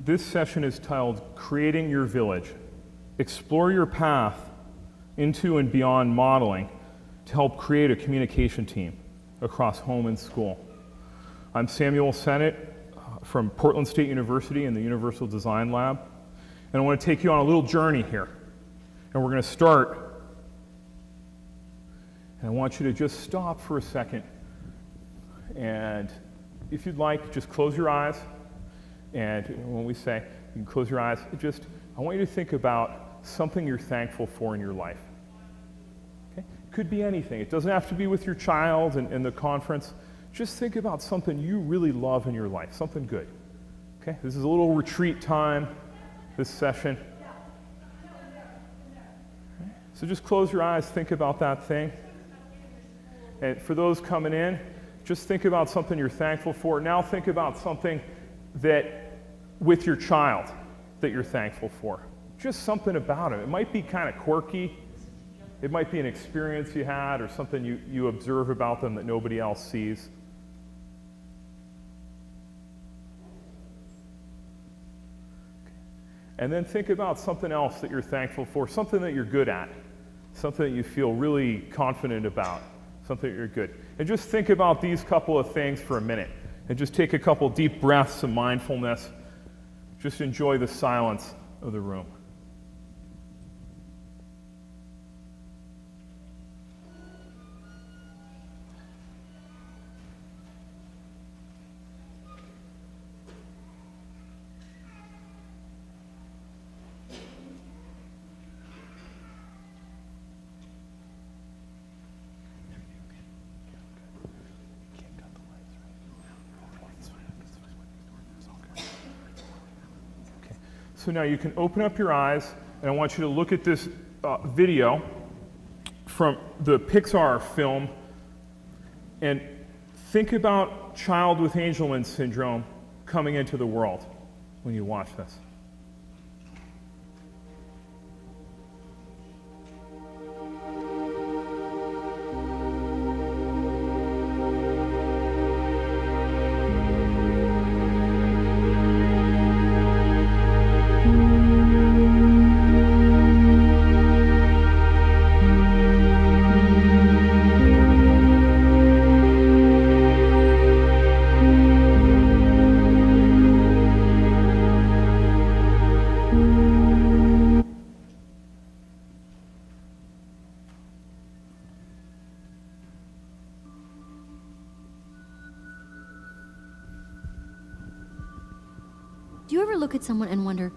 This session is titled Creating Your Village. Explore your path into and beyond modeling to help create a communication team across home and school. I'm Samuel Sennott from Portland State University in the Universal Design Lab, and I want to take you on a little journey here. And we're going to start, and I want you to just stop for a second, and if you'd like, just close your eyes. And when we say you can close your eyes, I want you to think about something you're thankful for in your life. Okay? It could be anything. It doesn't have to be with your child and the conference. Just think about something you really love in your life, something good. Okay? This is a little retreat time, this session. Okay? So just close your eyes, think about that thing. And for those coming in, just think about something you're thankful for. Now think about something that with your child that you're thankful for. Just something about it. It might be kind of quirky. It might be an experience you had or something you observe about them that nobody else sees. And then think about something else that you're thankful for, something that you're good at, something that you feel really confident about, something that you're good. And just think about these couple of things for a minute. And just take a couple deep breaths of mindfulness. Just enjoy the silence of the room. So now you can open up your eyes, and I want you to look at this video from the Pixar film and think about child with Angelman syndrome coming into the world when you watch this. Do you ever look at someone and wonder,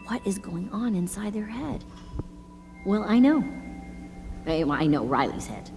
what is going on inside their head? Well, I know. I know Riley's head.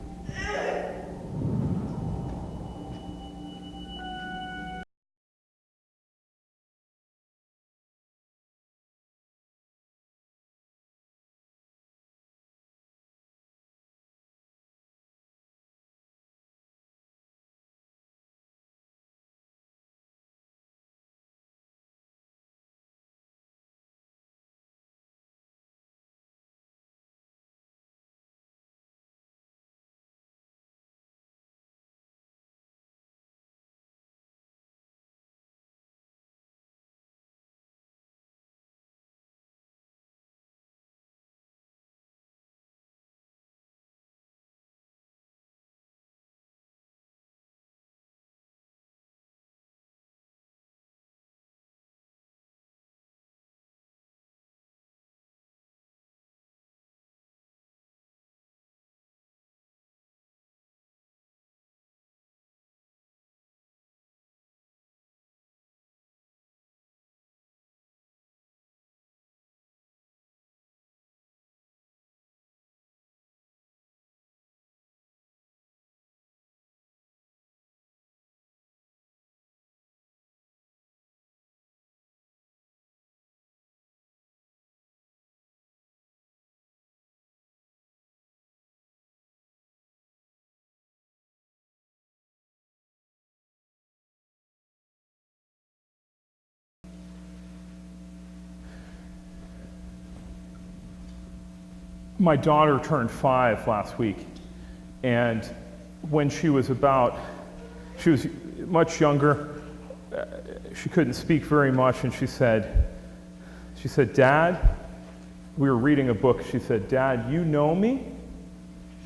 My daughter turned 5 last week, and when she was much younger, she couldn't speak very much, and she said, She said, Dad, we were reading a book. She said, Dad, you know me?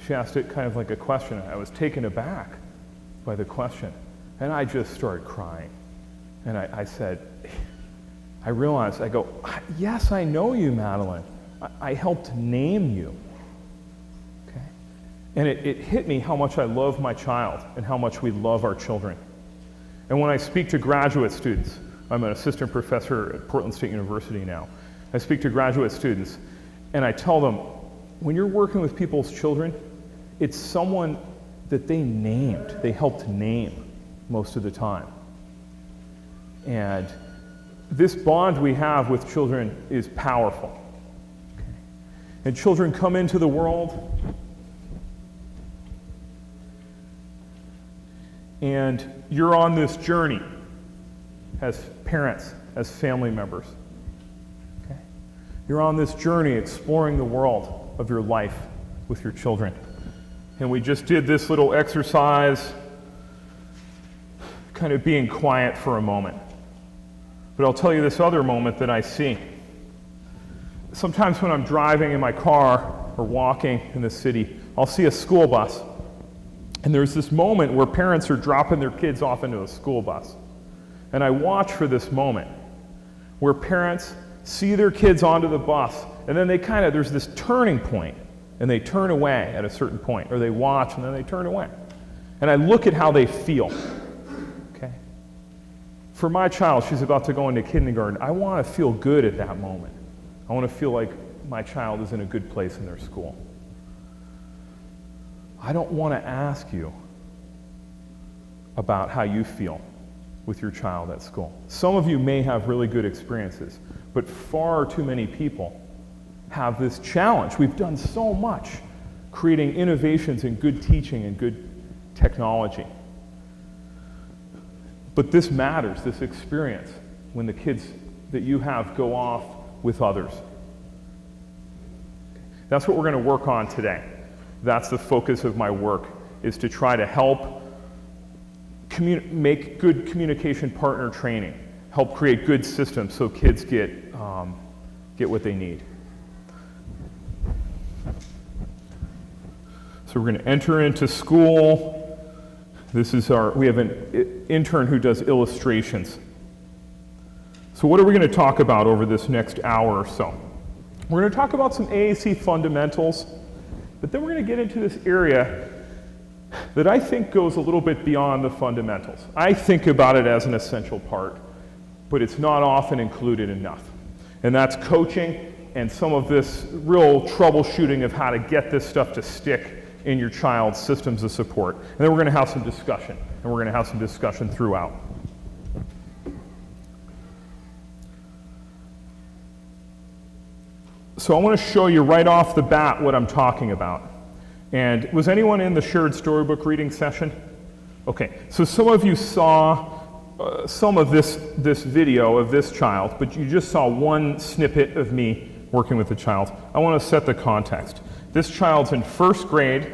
She asked it kind of like a question. I was taken aback by the question. And I just started crying. And I said, I realized, I go, yes, I know you, Madeline. I helped name you. Okay? And it hit me how much I love my child and how much we love our children. And when I speak to graduate students, I'm an assistant professor at Portland State University now. I speak to graduate students and I tell them, when you're working with people's children, it's someone that they named, they helped name most of the time. And this bond we have with children is powerful. Okay. And children come into the world and you're on this journey as parents, as family members. Okay? You're on this journey exploring the world of your life with your children. And we just did this little exercise, kind of being quiet for a moment. But I'll tell you this other moment that I see. Sometimes when I'm driving in my car or walking in the city, I'll see a school bus. And there's this moment where parents are dropping their kids off into a school bus. And I watch for this moment where parents see their kids onto the bus, and then there's this turning point, and they turn away at a certain point, or they watch and then they turn away. And I look at how they feel. Okay? For my child, she's about to go into kindergarten, I want to feel good at that moment. I want to feel like my child is in a good place in their school. I don't want to ask you about how you feel with your child at school. Some of you may have really good experiences, but far too many people have this challenge. We've done so much creating innovations in good teaching and good technology. But this matters, this experience, when the kids that you have go off with others. That's what we're going to work on today. That's the focus of my work, is to try to help make good communication partner training, help create good systems so kids get what they need. So we're going to enter into school. We have an intern who does illustrations. So what are we going to talk about over this next hour or so? We're going to talk about some AAC fundamentals, but then we're going to get into this area that I think goes a little bit beyond the fundamentals. I think about it as an essential part, but it's not often included enough. And that's coaching and some of this real troubleshooting of how to get this stuff to stick in your child's systems of support. And then we're going to have some discussion, and we're going to have some discussion throughout. So I want to show you right off the bat what I'm talking about. And was anyone in the shared storybook reading session? Okay, so some of you saw some of this video of this child, but you just saw one snippet of me working with the child. I want to set the context. This child's in first grade.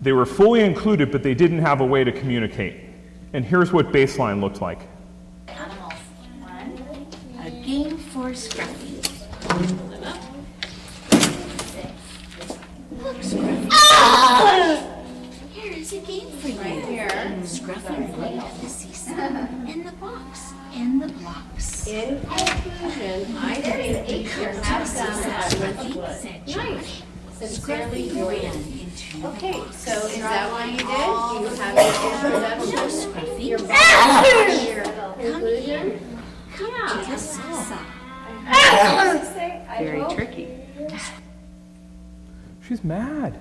They were fully included, but they didn't have a way to communicate. And here's what baseline looked like. Animals. 1, a game for Scruffy. Look, Scruffy. Here is a game for you. Right here. Scruffy played at the seesaw. In the box. In the blocks. In conclusion, I think you should have some Said Josh. sincerely Ran yours. into the Okay, box. so is that what you did? You have your No, introduction, Scruffy. your box, your conclusion? Come to the seesaw. Very tricky. She's mad.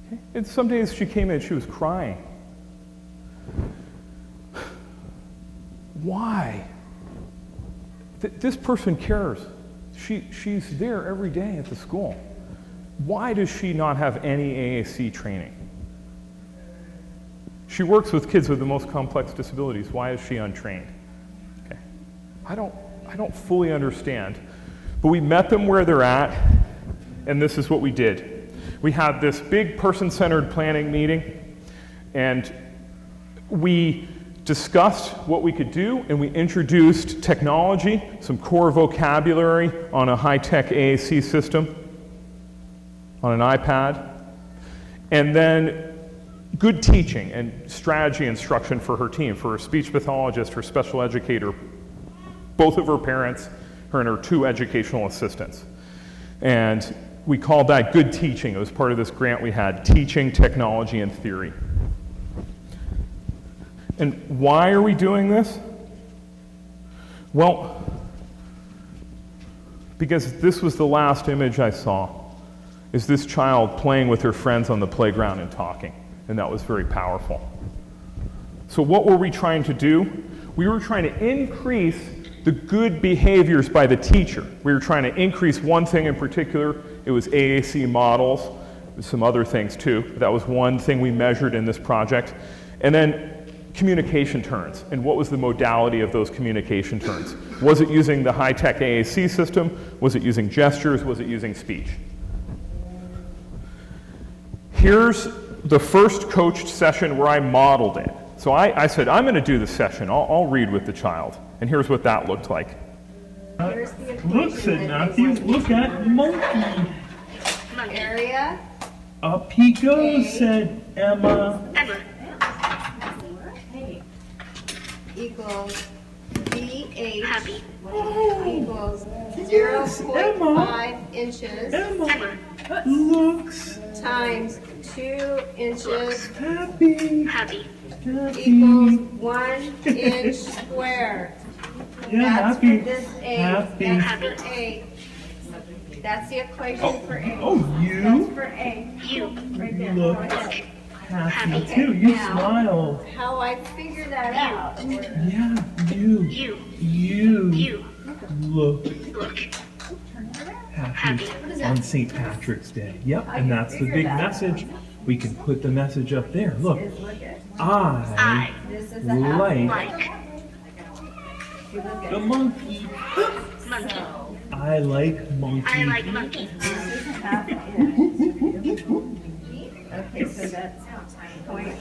Okay? And some days she came in, she was crying. Why? This person cares. She's there every day at the school. Why does she not have any AAC training? She works with kids with the most complex disabilities. Why is she untrained? Okay. I don't fully understand. But we met them where they're at, and this is what we did. We had this big person-centered planning meeting, and we discussed what we could do, and we introduced technology, some core vocabulary on a high-tech AAC system, on an iPad, and then good teaching and strategy instruction for her team, for her speech pathologist, her special educator, both of her parents, her and her 2 educational assistants. And we called that good teaching. It was part of this grant we had, teaching, technology, and theory. And why are we doing this? Well, because this was the last image I saw, is this child playing with her friends on the playground and talking, and that was very powerful. So what were we trying to do? We were trying to increase the good behaviors by the teacher. We were trying to increase one thing in particular. It was AAC models, some other things too. That was one thing we measured in this project. And then communication turns, and what was the modality of those communication turns? Was it using the high-tech AAC system? Was it using gestures? Was it using speech? Here's the first coached session where I modeled it. So I said, I'm going to do the session. I'll read with the child. And here's what that looked like. Look, said Matthew, look at monkey. Area. Up he goes, said Emma. Equals BH Happy. equals Yes, 0.5 inches Emma looks times 2 inches happy. Happy. equals 1 inch squared. Yeah, That's happy. for this A. Happy. That's for A. That's the equation for A. Oh, That's you for A. You. Right there. look Go ahead. happy too. You Now- smile. How I figure that out. Yeah, you. You. You You. look Look. happy on St. Patrick's Day. Yep, and that's the big message. We can put the message up there. Look, I This is a half. like Like. the monkey. Monkey. I like monkey. I like monkey. Half inch. Okay, so that's point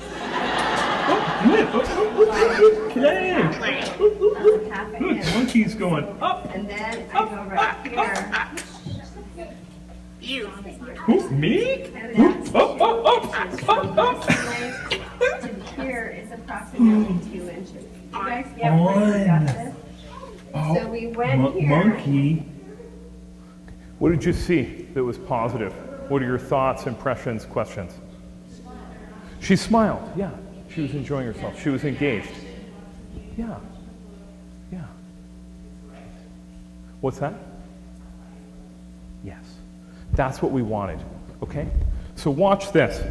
Good. Play. Play. half an Good. inch. Monkey's going up. And then I go right here. You. Who, me? Up. To here is approximately 2 inches. You guys get where you got this? So we went here. Monkey. What did you see that was positive? What are your thoughts, impressions, questions? She smiled. Yeah. She was enjoying herself. She was engaged. Yeah. Yeah. What's that? Yes. That's what we wanted. Okay? So watch this.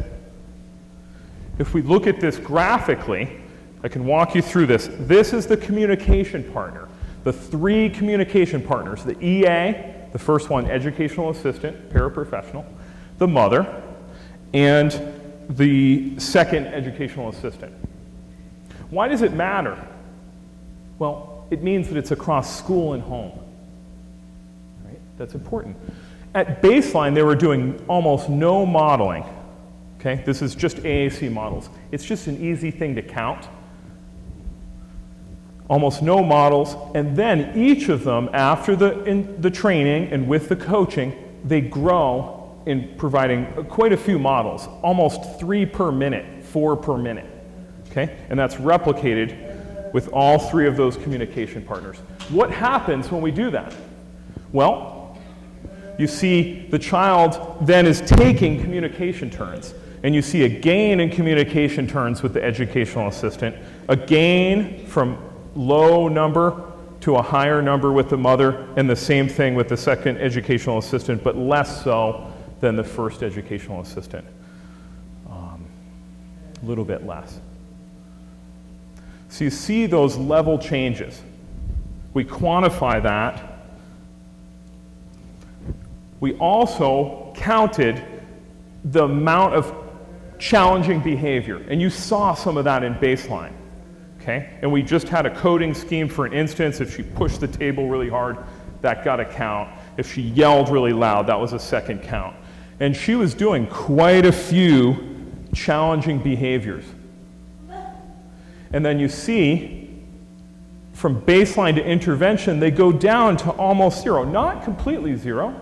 If we look at this graphically, I can walk you through this. This is the communication partner. The 3 communication partners, the EA, the first one, educational assistant, paraprofessional, the mother, and the second educational assistant. Why does it matter? Well, it means that it's across school and home. Right? That's important. At baseline, they were doing almost no modeling. Okay? This is just AAC models. It's just an easy thing to count. Almost no models, and then each of them, after the training and with the coaching, they grow in providing quite a few models, almost 3 per minute, 4 per minute. Okay? And that's replicated with all 3 of those communication partners. What happens when we do that? Well, you see the child then is taking communication turns, and you see a gain in communication turns with the educational assistant, a gain from low number to a higher number with the mother, and the same thing with the second educational assistant, but less so than the first educational assistant. A little bit less. So you see those level changes. We quantify that. We also counted the amount of challenging behavior, and you saw some of that in baseline. Okay? And we just had a coding scheme for an instance. If she pushed the table really hard, that got a count. If she yelled really loud, that was a second count. And she was doing quite a few challenging behaviors. And then you see, from baseline to intervention, they go down to almost zero. Not completely zero,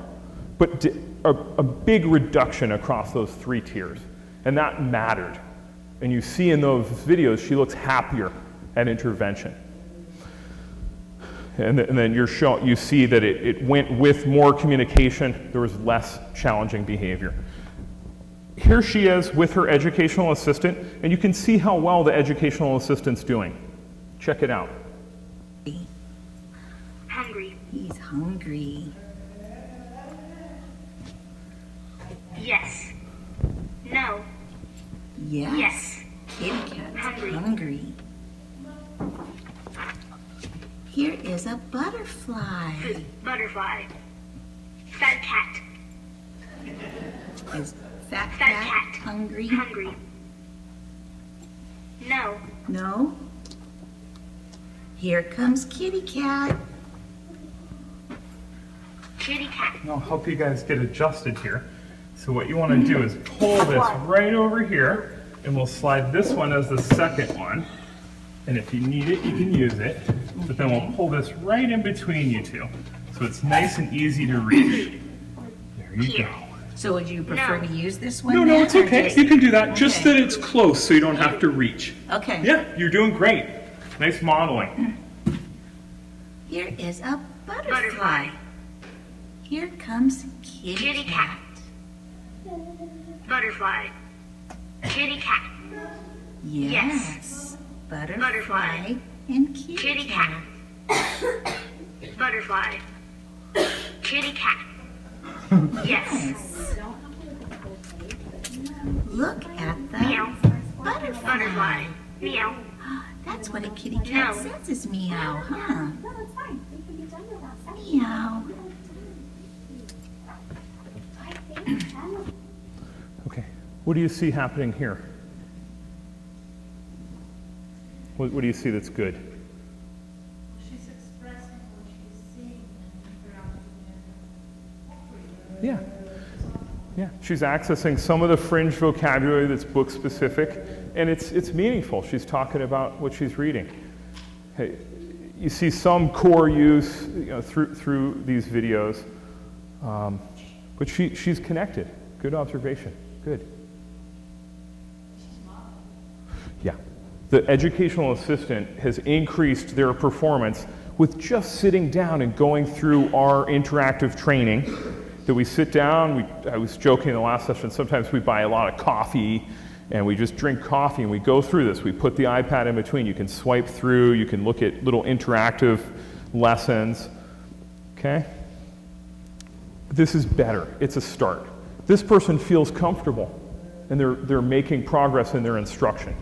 but a big reduction across those 3 tiers. And that mattered. And you see in those videos, she looks happier at intervention. And then you see that it went with more communication. There was less challenging behavior. Here she is with her educational assistant, and you can see how well the educational assistant's doing. Check it out. Hungry. He's hungry. Yes. No. Yes. Yes. Kitty cat's Hungry. hungry. Here is a butterfly. Food. Butterfly. Fat cat. Is fat Fat cat cat. hungry? Hungry. No. No. Here comes kitty cat. Kitty cat. I'll help you guys get adjusted here. So what you want to do is pull this right over here, and we'll slide this one as the second one. And if you need it, you can use it. But then we'll pull this right in between you two, so it's nice and easy to reach. There you go. So would you prefer No. to use this one? No, then, it's or okay. just- You can do that. Just Okay. that it's close, so you don't have to reach. Okay. Yeah, you're doing great. Nice modeling. Here is a butterfly. Butterfly. Here comes kitty, Kitty cat. cat. Butterfly. Kitty cat. Yes. Butterfly, Butterfly. and kitty, Kitty cat. cat. Butterfly. Kitty cat. Yes. Look at the Meow. butterfly. Butterfly. Meow. That's what a kitty cat No. says is meow, huh? No, that's fine. We can be done with that. Meow. Okay. What do you see happening here? What do you see that's good? She's expressing what she's seeing and Yeah. Yeah. She's accessing some of the fringe vocabulary that's book specific, and it's meaningful. She's talking about what she's reading. Hey, you see some core use through these videos, but she's connected. Good observation. Good. Yeah. The educational assistant has increased their performance with just sitting down and going through our interactive training. That we sit down, I was joking in the last session, sometimes we buy a lot of coffee and we just drink coffee and we go through this. We put the iPad in between. You can swipe through, you can look at little interactive lessons, okay? This is better, it's a start. This person feels comfortable and they're making progress in their instruction.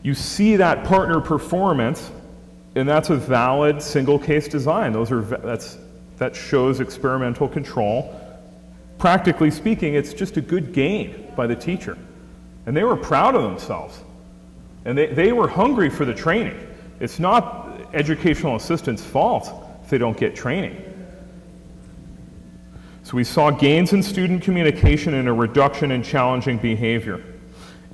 You see that partner performance, and that's a valid single case design. That shows experimental control. Practically speaking, it's just a good gain by the teacher. And they were proud of themselves. And they were hungry for the training. It's not educational assistants' fault if they don't get training. So we saw gains in student communication and a reduction in challenging behavior.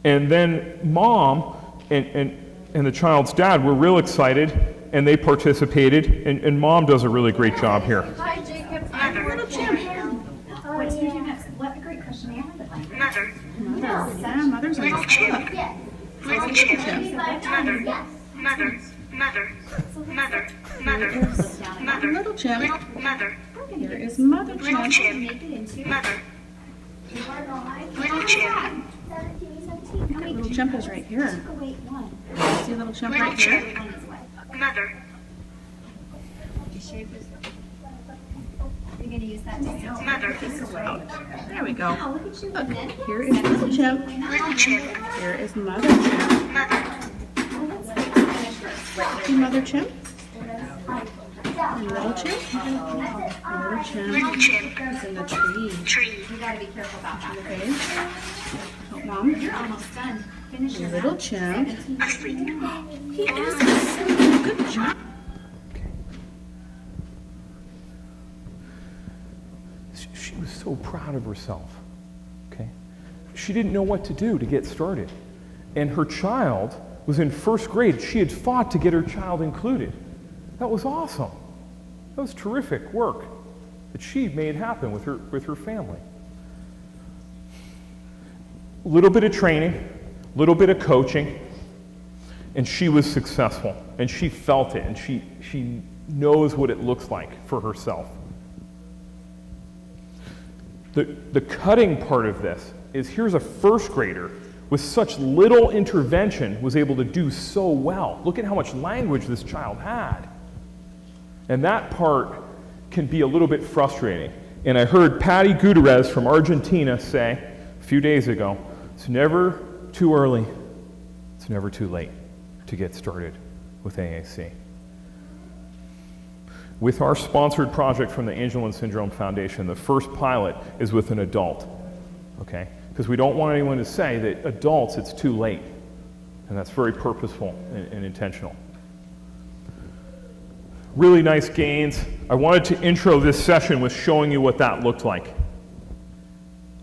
And then mom and the child's dad were real excited, and they participated, and mom does a really great job here. Hi, Jacob. I'm little Jim. What did you do next? What a great question. Mother. Mother's Little chimp. Little chimp. Mother. Mother. Mother. Mother. Mother. Little chimp. Mother. Here is mother Little chimp. chimp. Mother. Little chimp. Little chimp is right here. See little chimp Little right here? chimp. Mother. Mother. There we go. Look, here is little chimp. Little chimp. Here is mother chimp. Mother. See mother chimp? Little chimp? Little chimp. Little chimp. It's in the tree. Tree. Okay. Help mom. You're almost done. Finish your little chimp. Asleep. He is. Good job. She was so proud of herself, okay? She didn't know what to do to get started. And her child was in first grade. She had fought to get her child included. That was awesome. That was terrific work that she made happen with her family. A little bit of training, a little bit of coaching, and she was successful. And she felt it, and she knows what it looks like for herself. The cutting part of this is here's a first grader with such little intervention was able to do so well. Look at how much language this child had. And that part can be a little bit frustrating. And I heard Patty Gutierrez from Argentina say a few days ago, it's never too early, it's never too late to get started with AAC. With our sponsored project from the Angelman Syndrome Foundation, the first pilot is with an adult, okay? Because we don't want anyone to say that adults, it's too late. And that's very purposeful and intentional. Really nice gains. I wanted to intro this session with showing you what that looked like.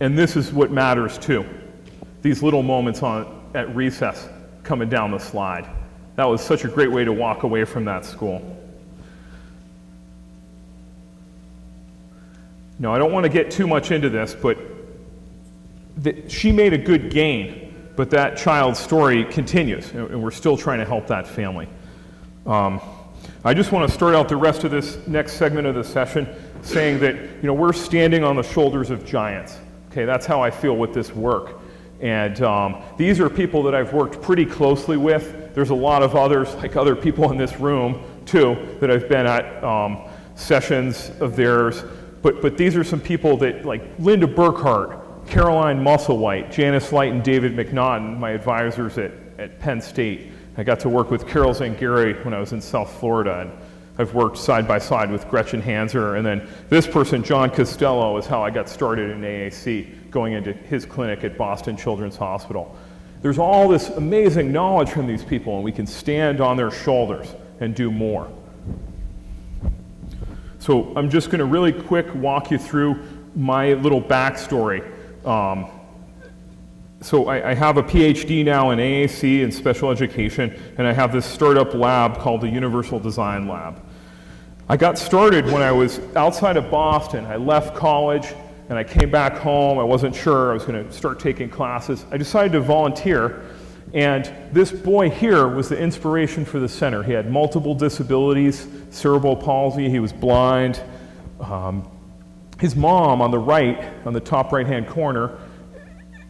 And this is what matters too. These little moments at recess coming down the slide. That was such a great way to walk away from that school. Now, I don't want to get too much into this, but she made a good gain, but that child's story continues, and we're still trying to help that family. I just want to start out the rest of this next segment of the session saying that, we're standing on the shoulders of giants. Okay, that's how I feel with this work. And these are people that I've worked pretty closely with. There's a lot of others, like other people in this room, too, that I've been at sessions of theirs. But these are some people that, like Linda Burkhart, Caroline Musselwhite, Janice Light, and David McNaughton, my advisors at Penn State. I got to work with Carol Zangari when I was in South Florida, and I've worked side by side with Gretchen Hanser, and then this person, John Costello, is how I got started in AAC, going into his clinic at Boston Children's Hospital. There's all this amazing knowledge from these people, and we can stand on their shoulders and do more. So I'm just going to really quick walk you through my little backstory. So I have a PhD now in AAC and special education, and I have this startup lab called the Universal Design Lab. I got started when I was outside of Boston. I left college, and I came back home. I wasn't sure I was going to start taking classes. I decided to volunteer, and this boy here was the inspiration for the center. He had multiple disabilities, cerebral palsy, he was blind. His mom on the right, on the top right-hand corner,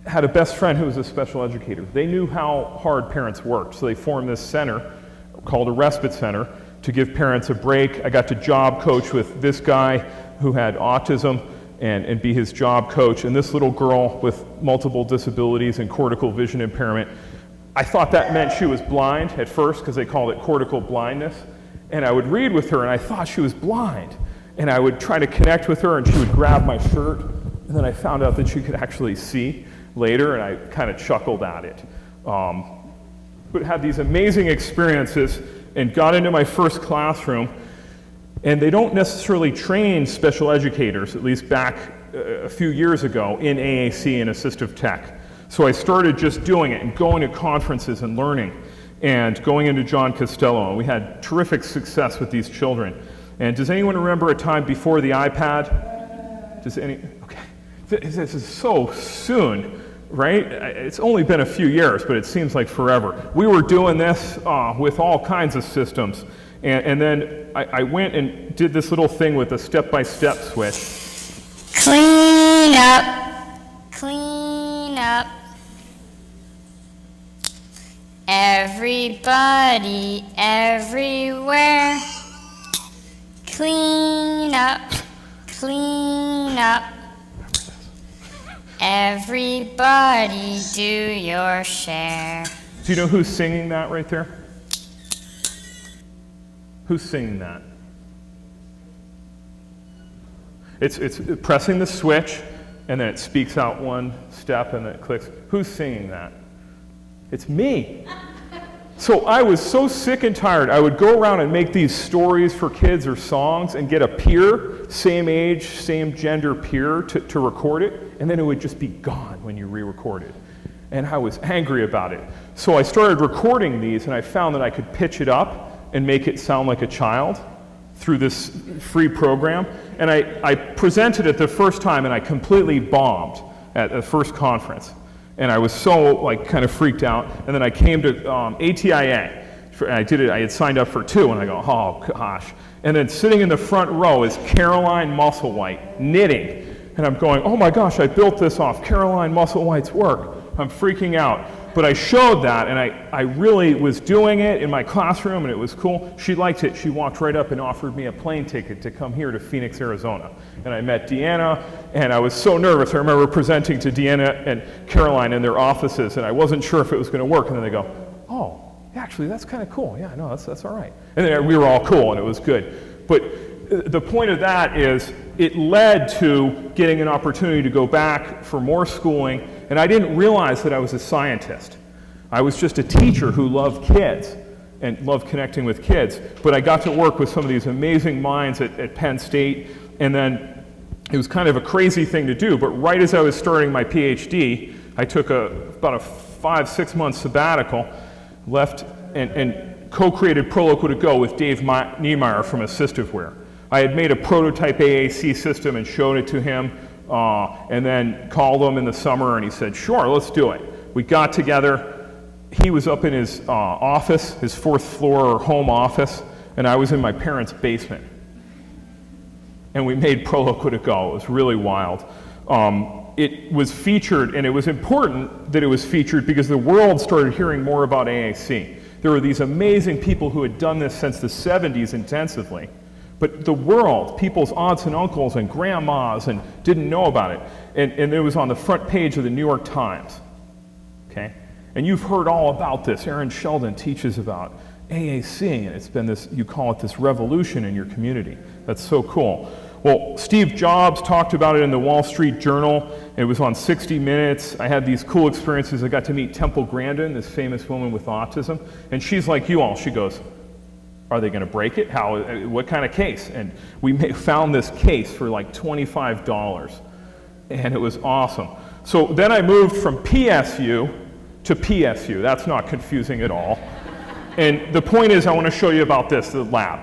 had a best friend who was a special educator. They knew how hard parents worked, so they formed this center called a respite center to give parents a break. I got to job coach with this guy who had autism and be his job coach, and this little girl with multiple disabilities and cortical vision impairment. I thought that meant she was blind at first because they called it cortical blindness, and I would read with her and I thought she was blind, and I would try to connect with her and she would grab my shirt, and then I found out that she could actually see later, and I kind of chuckled at it. But had these amazing experiences and got into my first classroom, and they don't necessarily train special educators, at least back a few years ago, in AAC and assistive tech. So I started just doing it and going to conferences and learning and going into John Costello, and we had terrific success with these children. And does anyone remember a time before the iPad? Okay. This is so soon, right? It's only been a few years, but it seems like forever. We were doing this with all kinds of systems. And then I went and did this little thing with a step-by-step switch. Clean up, clean up. Everybody, everywhere. Clean up, clean up. Everybody do your share. Do you know who's singing that right there? Who's singing that? It's pressing the switch, and then it speaks out one step, and then it clicks. Who's singing that? It's me. So I was so sick and tired. I would go around and make these stories for kids or songs and get a peer, same age, same gender peer to record it, and then it would just be gone when you re-recorded. And I was angry about it. So I started recording these, and I found that I could pitch it up and make it sound like a child through this free program. And I presented it the first time, and I completely bombed at the first conference. And I was so kind of freaked out. And then I came to ATIA. I did it. I had signed up for 2, and I go, oh gosh. And then sitting in the front row is Caroline Musselwhite knitting. And I'm going, oh my gosh, I built this off Caroline Musselwhite's work. I'm freaking out. But I showed that, and I really was doing it in my classroom, and it was cool. She liked it. She walked right up and offered me a plane ticket to come here to Phoenix, Arizona. And I met Deanna, and I was so nervous. I remember presenting to Deanna and Caroline in their offices, and I wasn't sure if it was going to work. And then they go, oh, actually, that's kind of cool. Yeah, no, that's all right. And then we were all cool, and it was good. But the point of that is it led to getting an opportunity to go back for more schooling, and I didn't realize that I was a scientist. I was just a teacher who loved kids and loved connecting with kids, but I got to work with some of these amazing minds at Penn State, and then it was kind of a crazy thing to do, but right as I was starting my PhD, I took about a 5-6 month sabbatical, left and co-created ProLoco to Go with Dave Niemeyer from Assistiveware. I had made a prototype AAC system and showed it to him, and then called him in the summer, and he said, sure, let's do it. We got together. He was up in his office, his 4th floor home office, and I was in my parents' basement. And we made ProLoco to Go. It was really wild. It was featured, and it was important that it was featured because the world started hearing more about AAC. There were these amazing people who had done this since the 70s intensively. But the world, people's aunts and uncles and grandmas, and didn't know about it. And it was on the front page of the New York Times. Okay? And you've heard all about this. Aaron Sheldon teaches about AAC, and it's been this, you call it this revolution in your community. That's so cool. Well, Steve Jobs talked about it in the Wall Street Journal. It was on 60 Minutes. I had these cool experiences. I got to meet Temple Grandin, this famous woman with autism. And she's like you all. She goes, are they going to break it? How? What kind of case? And we found this case for like $25, and it was awesome. So then I moved from PSU to PSU. That's not confusing at all. And the point is, I want to show you about this, the lab.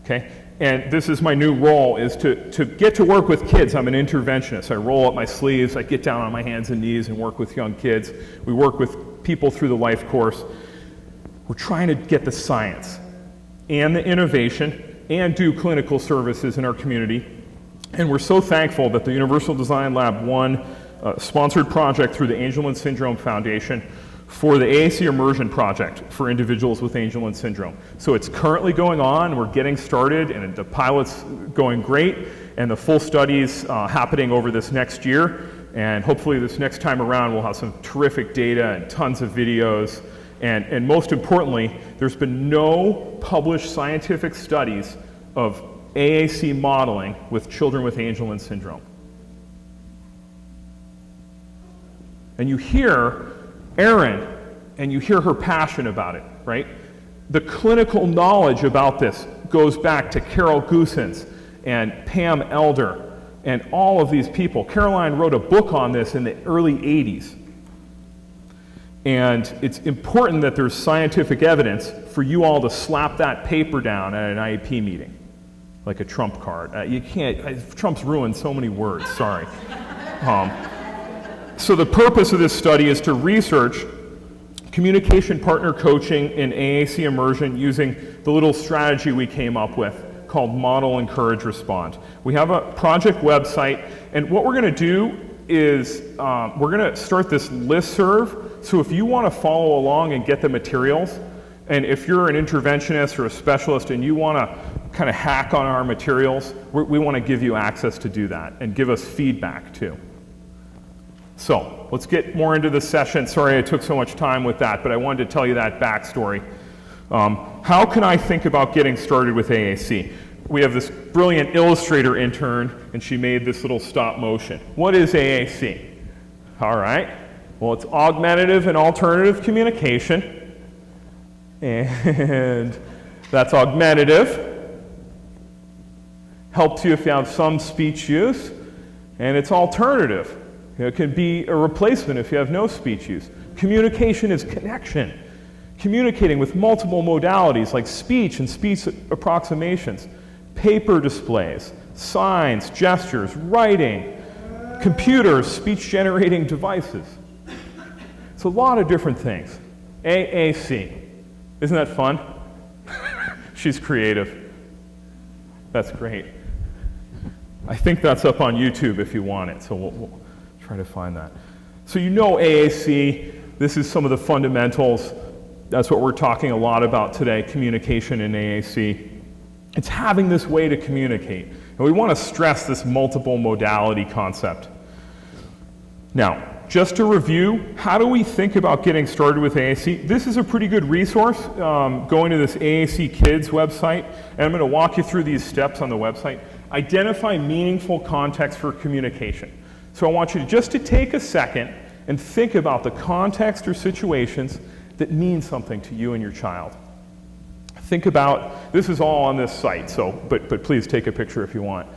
Okay? And this is my new role, is to get to work with kids. I'm an interventionist. I roll up my sleeves. I get down on my hands and knees and work with young kids. We work with people through the life course. We're trying to get the science and the innovation and do clinical services in our community. And we're so thankful that the Universal Design Lab won a sponsored project through the Angelman Syndrome Foundation for the AAC Immersion Project for individuals with Angelman Syndrome. So it's currently going on, we're getting started, and the pilot's going great, and the full study's happening over this next year, and hopefully this next time around we'll have some terrific data and tons of videos. And most importantly, there's been no published scientific studies of AAC modeling with children with Angelman syndrome. And you hear Erin, and you hear her passion about it, right? The clinical knowledge about this goes back to Carol Goosens and Pam Elder and all of these people. Caroline wrote a book on this in the early 80s. And it's important that there's scientific evidence for you all to slap that paper down at an IEP meeting, like a Trump card. You can't, Trump's ruined so many words, sorry. So the purpose of this study is to research communication partner coaching in AAC immersion using the little strategy we came up with called Model, Encourage, Respond. We have a project website, and what we're going to do is we're going to start this listserv. So if you want to follow along and get the materials, and if you're an interventionist or a specialist and you want to kind of hack on our materials, we want to give you access to do that and give us feedback too. So let's get more into the session. Sorry I took so much time with that, but I wanted to tell you that backstory. How can I think about getting started with AAC? We have this brilliant illustrator intern, and she made this little stop motion. What is AAC? All right. Well, it's augmentative and alternative communication. And that's augmentative. Helps you if you have some speech use. And it's alternative. It can be a replacement if you have no speech use. Communication is connection. Communicating with multiple modalities like speech and speech approximations, paper displays, signs, gestures, writing, computers, speech-generating devices. It's a lot of different things. AAC. Isn't that fun? She's creative. That's great. I think that's up on YouTube if you want it, so we'll try to find that. So you know AAC. This is some of the fundamentals. That's what we're talking a lot about today, communication in AAC. It's having this way to communicate. And we want to stress this multiple modality concept. Now, just to review, how do we think about getting started with AAC? This is a pretty good resource, going to this AAC Kids website, and I'm going to walk you through these steps on the website. Identify meaningful context for communication. So I want you to take a second and think about the context or situations that mean something to you and your child. Think about, this is all on this site, but please take a picture if you want.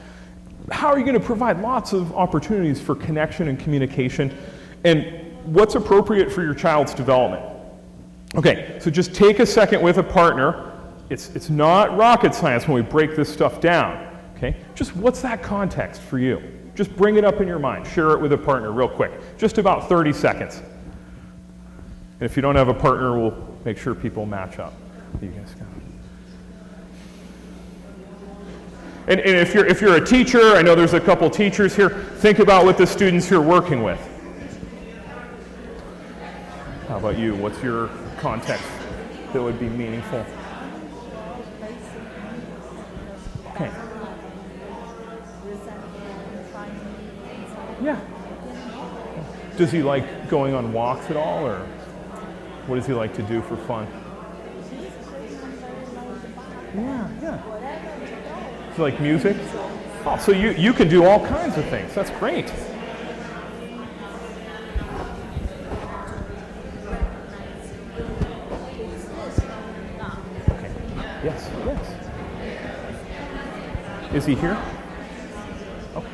How are you going to provide lots of opportunities for connection and communication, and what's appropriate for your child's development? Okay, so just take a second with a partner. It's not rocket science when we break this stuff down, okay? Just what's that context for you? Just bring it up in your mind. Share it with a partner real quick. Just about 30 seconds. And if you don't have a partner, we'll make sure people match up. You guys go. And if you're a teacher, I know there's a couple teachers here, think about what the students you're working with. How about you? What's your context that would be meaningful? Okay. Yeah. Does he like going on walks at all, or what does he like to do for fun? Yeah. Do you like music? Oh, so you can do all kinds of things. That's great. Okay. Yes. Is he here? Okay.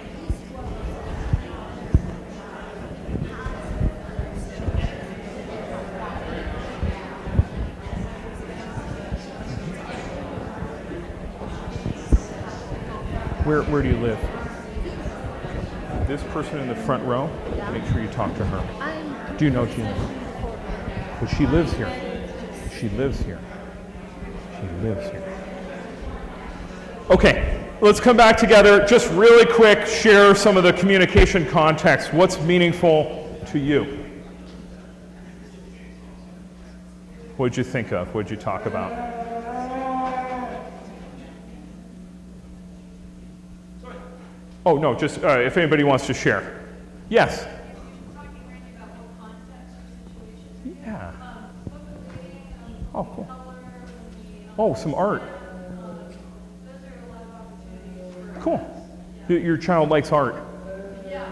Where do you live? This person in the front row, make sure you talk to her. Do you know Gina? But she lives here. She lives here. Okay, let's come back together. Just really quick, share some of the communication context. What's meaningful to you? What did you think of? What did you talk about? Oh, no, just if anybody wants to share. Yes? Yeah. Oh, cool. Oh, some art. Cool. Your child likes art. Yeah,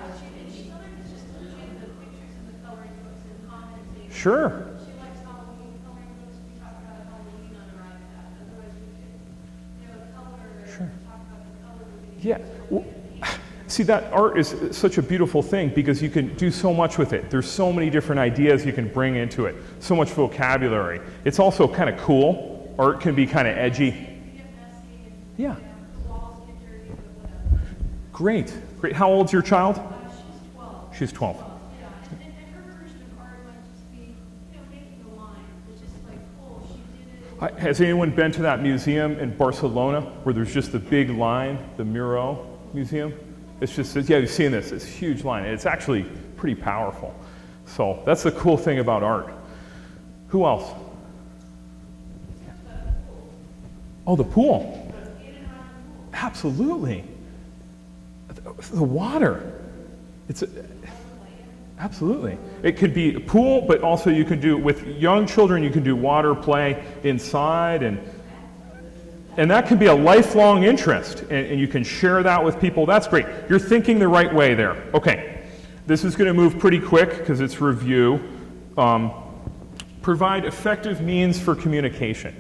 she sometimes just enjoys the pictures and the coloring books and commenting. Sure. She likes Halloween coloring books. We talk about Halloween on our iPad. Otherwise, we could, color. Sure. Talk about the color. Yeah. Well, see, that art is such a beautiful thing because you can do so much with it. There's so many different ideas you can bring into it, so much vocabulary. It's also kind of cool. Art can be kind of edgy. Yeah. Great. How old's your child? She's 12. She's 12. Yeah, and her version of art might just be, making a line. It's just like, cool, she did it. Has anyone been to that museum in Barcelona where there's just a big line, the Miro Museum? It's just, yeah, you've seen this. It's a huge line. And it's actually pretty powerful. So that's the cool thing about art. Who else? Oh, the pool. Absolutely. The water. Absolutely. It could be a pool, but also you can do, with young children, you can do water play inside, and that can be a lifelong interest, and you can share that with people. That's great. You're thinking the right way there. Okay. This is going to move pretty quick because it's review. Provide effective means for communication.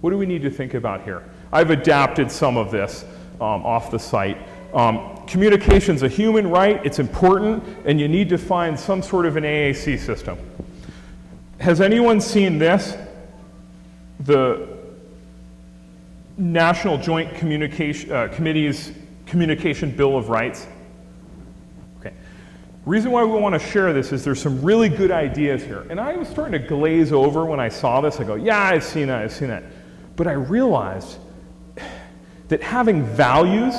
What do we need to think about here? I've adapted some of this off the site. Communication's a human right, it's important, and you need to find some sort of an AAC system. Has anyone seen this? The National Joint Committee's Communication Bill of Rights? Okay. Reason why we want to share this is there's some really good ideas here. And I was starting to glaze over when I saw this. I go, yeah, I've seen that. But I realized that having values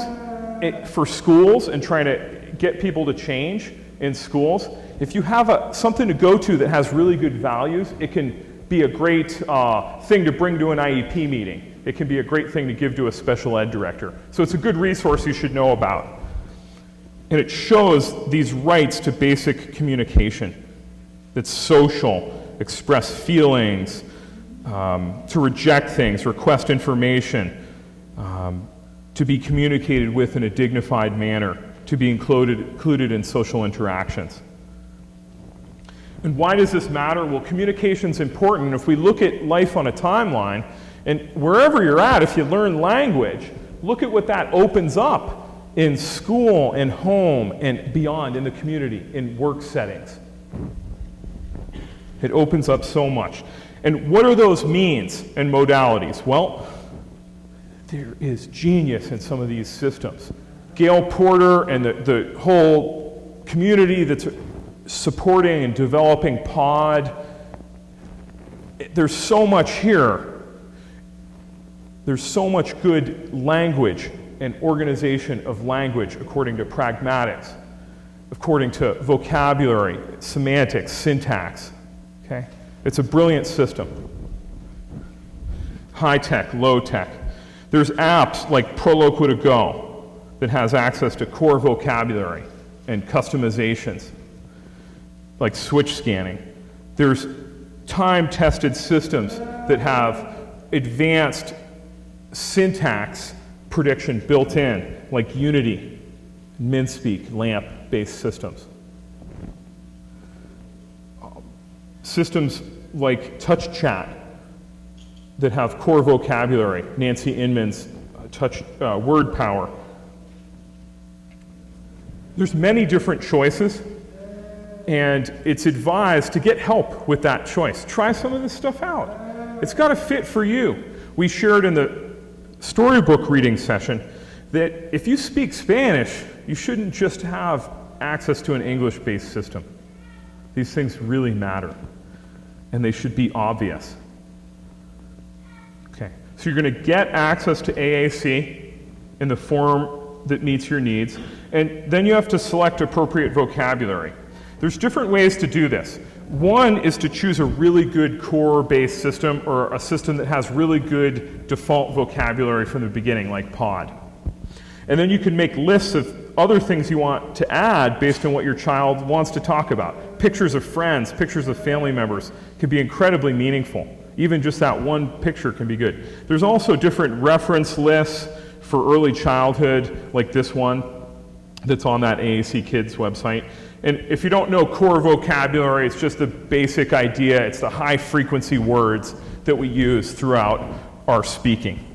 for schools and trying to get people to change in schools, if you have something to go to that has really good values, it can be a great thing to bring to an IEP meeting. It can be a great thing to give to a special ed director. So it's a good resource you should know about. And it shows these rights to basic communication. That's social, express feelings, to reject things, request information, to be communicated with in a dignified manner, to be included in social interactions. And why does this matter? Well, communication's important. If we look at life on a timeline, and wherever you're at, if you learn language, look at what that opens up in school and home and beyond, in the community, in work settings. It opens up so much. And what are those means and modalities? Well, there is genius in some of these systems. Gail Porter and the whole community that's supporting and developing POD, there's so much here. There's so much good language and organization of language according to pragmatics, according to vocabulary, semantics, syntax. Okay? It's a brilliant system. High tech, low tech. There's apps like Proloqua to Go that has access to core vocabulary and customizations, like switch scanning. There's time-tested systems that have advanced syntax prediction built in, like Unity, MinSpeak, LAMP-based systems. Systems like TouchChat that have core vocabulary, Nancy Inman's word power. There's many different choices, and it's advised to get help with that choice. Try some of this stuff out. It's got to fit for you. We shared in the storybook reading session that if you speak Spanish, you shouldn't just have access to an English-based system. These things really matter, and they should be obvious. Okay, so you're going to get access to AAC in the form that meets your needs, and then you have to select appropriate vocabulary. There's different ways to do this. One is to choose a really good core-based system, or a system that has really good default vocabulary from the beginning, like POD. And then you can make lists of other things you want to add based on what your child wants to talk about. Pictures of friends, pictures of family members can be incredibly meaningful. Even just that one picture can be good. There's also different reference lists for early childhood, like this one that's on that AAC Kids website. And if you don't know core vocabulary, it's just the basic idea. It's the high frequency words that we use throughout our speaking.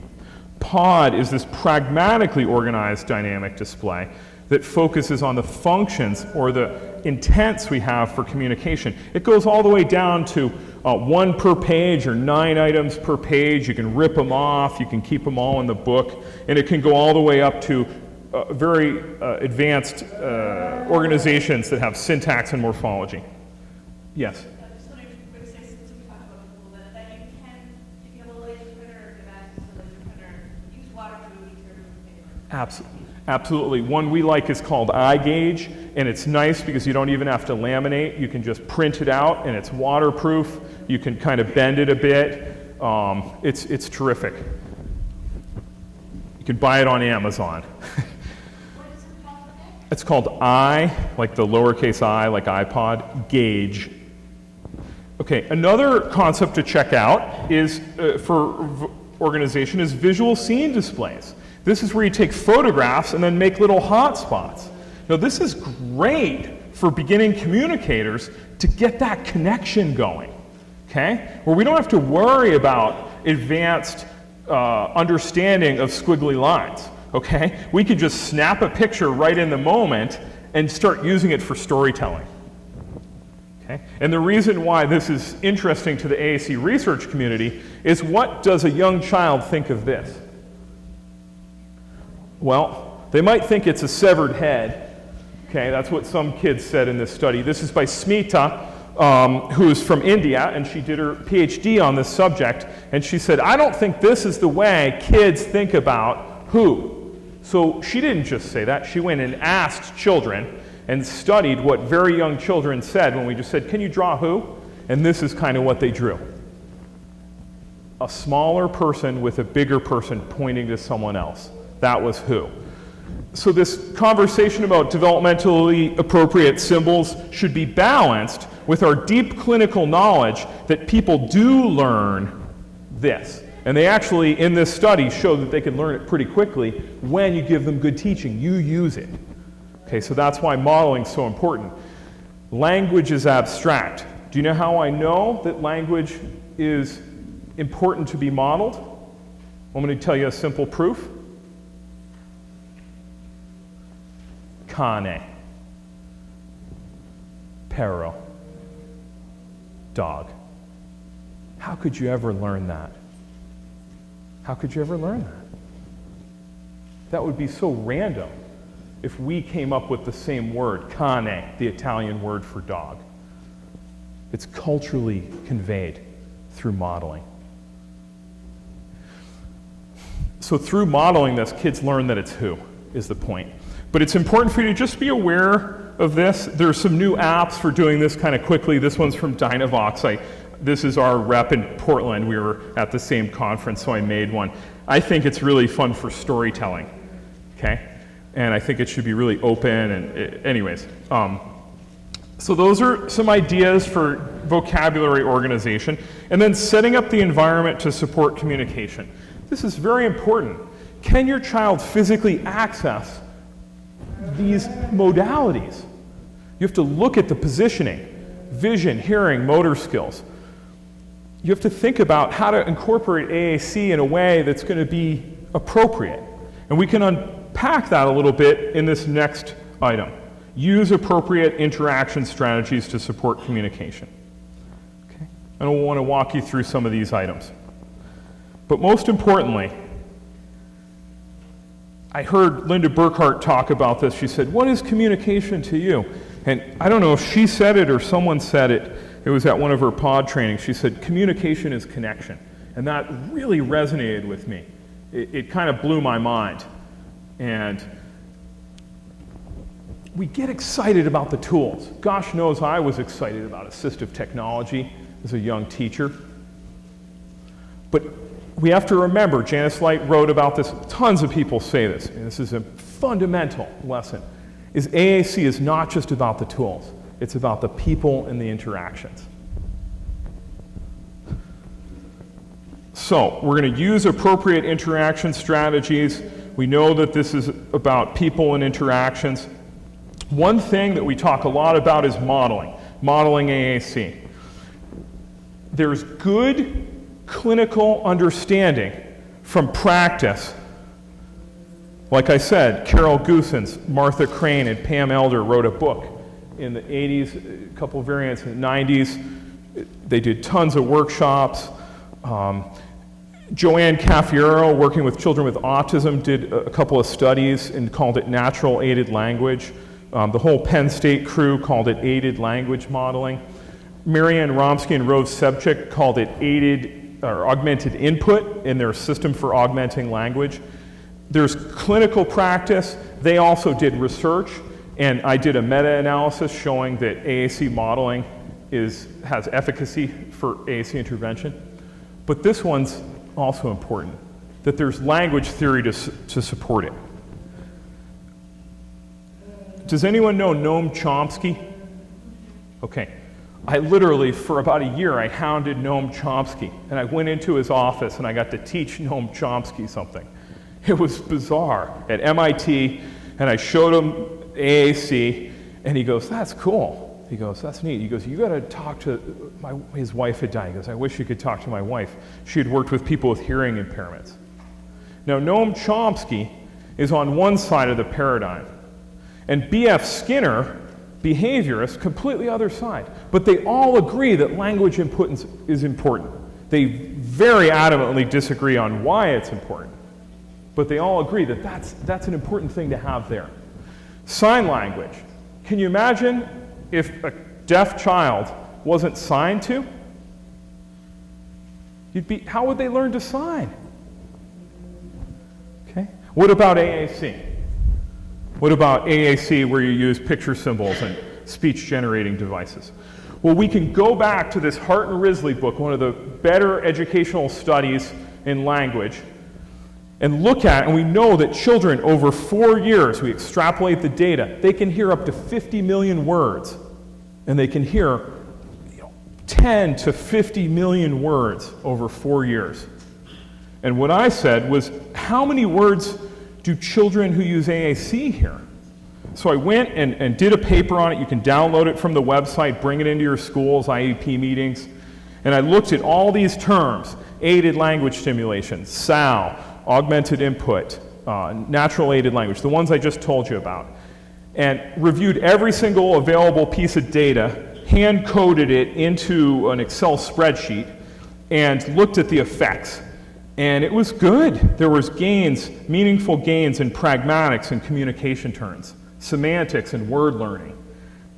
POD is this pragmatically organized dynamic display that focuses on the functions or the intents we have for communication. It goes all the way down to 1 per page or 9 items per page. You can rip them off, you can keep them all in the book, and it can go all the way up to very advanced organizations that have syntax and morphology. Yes? Just wondering if you could say, since we talked about the pool, that you can, if you have a laser printer or device with a laser printer, use waterproof paper. Absolutely. One we like is called iGauge, and it's nice because you don't even have to laminate. You can just print it out, and it's waterproof. You can kind of bend it a bit. It's terrific. You can buy it on Amazon. It's called I, like the lowercase I, like iPod, Gauge. Okay, another concept to check out is, for organization, is visual scene displays. This is where you take photographs and then make little hotspots. Now this is great for beginning communicators to get that connection going, okay? Where we don't have to worry about advanced understanding of squiggly lines. okay? We could just snap a picture right in the moment and start using it for storytelling. Okay? And the reason why this is interesting to the AAC research community is, what does a young child think of this? Well, they might think it's a severed head. Okay, that's what some kids said in this study. This is by Smita, who is from India, and she did her PhD on this subject, and she said, I don't think this is the way kids think about who. So she didn't just say that, she went and asked children and studied what very young children said when we just said, can you draw who? And this is kind of what they drew. A smaller person with a bigger person pointing to someone else. That was who. So this conversation about developmentally appropriate symbols should be balanced with our deep clinical knowledge that people do learn this. And they actually, in this study, show that they can learn it pretty quickly when you give them good teaching. You use it. Okay, so that's why modeling is so important. Language is abstract. Do you know how I know that language is important to be modeled? I'm going to tell you a simple proof. Cane. Perro. Dog. How could you ever learn that? How could you ever learn that? That would be so random if we came up with the same word, cane, the Italian word for dog. It's culturally conveyed through modeling. So through modeling this, kids learn that it's who, is the point. But it's important for you to just be aware of this. There are some new apps for doing this kind of quickly. This one's from Dynavox. This is our rep in Portland. We were at the same conference, so I made one. I think it's really fun for storytelling, okay? And I think it should be really open, and anyways. So those are some ideas for vocabulary organization. And then setting up the environment to support communication. This is very important. Can your child physically access these modalities? You have to look at the positioning, vision, hearing, motor skills. You have to think about how to incorporate AAC in a way that's going to be appropriate. And we can unpack that a little bit in this next item. Use appropriate interaction strategies to support communication. Okay? And I want to walk you through some of these items. But most importantly, I heard Linda Burkhart talk about this. She said, what is communication to you? And I don't know if she said it or someone said it. It was at one of her pod trainings. She said, communication is connection. And that really resonated with me. It kind of blew my mind. And we get excited about the tools. Gosh knows I was excited about assistive technology as a young teacher. But we have to remember, Janice Light wrote about this, tons of people say this, and this is a fundamental lesson, is AAC is not just about the tools, it's about the people and the interactions. So, we're going to use appropriate interaction strategies. We know that this is about people and interactions. One thing that we talk a lot about is modeling AAC. There's good clinical understanding from practice. Like I said, Carol Goosens, Martha Crane, and Pam Elder wrote a book in the 80s, a couple variants in the 90s. They did tons of workshops. Joanne Caffiero, working with children with autism, did a couple of studies and called it natural aided language. The whole Penn State crew called it aided language modeling. Marianne Romsky and Rove Sebchik called it aided or augmented input in their system for augmenting language. There's clinical practice. They also did research, and I did a meta-analysis showing that AAC modeling has efficacy for AAC intervention. But this one's also important, that there's language theory to support it. Does anyone know Noam Chomsky? Okay. I literally, for about a year, I hounded Noam Chomsky, and I went into his office and I got to teach Noam Chomsky something. It was bizarre at MIT, and I showed him AAC, and he goes, that's cool. He goes, that's neat. He goes, you got to talk to, his wife had died. He goes, I wish you could talk to my wife. She had worked with people with hearing impairments. Now, Noam Chomsky is on one side of the paradigm. And B.F. Skinner, behaviorist, completely other side. But they all agree that language input is important. They very adamantly disagree on why it's important. But they all agree that that's an important thing to have there. Sign language. Can you imagine if a deaf child wasn't signed to? How would they learn to sign? Okay. What about AAC? What about AAC where you use picture symbols and speech-generating devices? Well, we can go back to this Hart and Risley book, one of the better educational studies in language, and look at, and we know that children over 4 years, we extrapolate the data, they can hear up to 50 million words, and they can hear 10 to 50 million words over 4 years. And what I said was, how many words do children who use AAC hear? So I went and did a paper on it. You can download it from the website, bring it into your schools, IEP meetings. And I looked at all these terms: aided language stimulation, SAL, augmented input, natural aided language, the ones I just told you about, and reviewed every single available piece of data, hand-coded it into an Excel spreadsheet, and looked at the effects. And it was good. There was gains, meaningful gains in pragmatics and communication turns, semantics and word learning.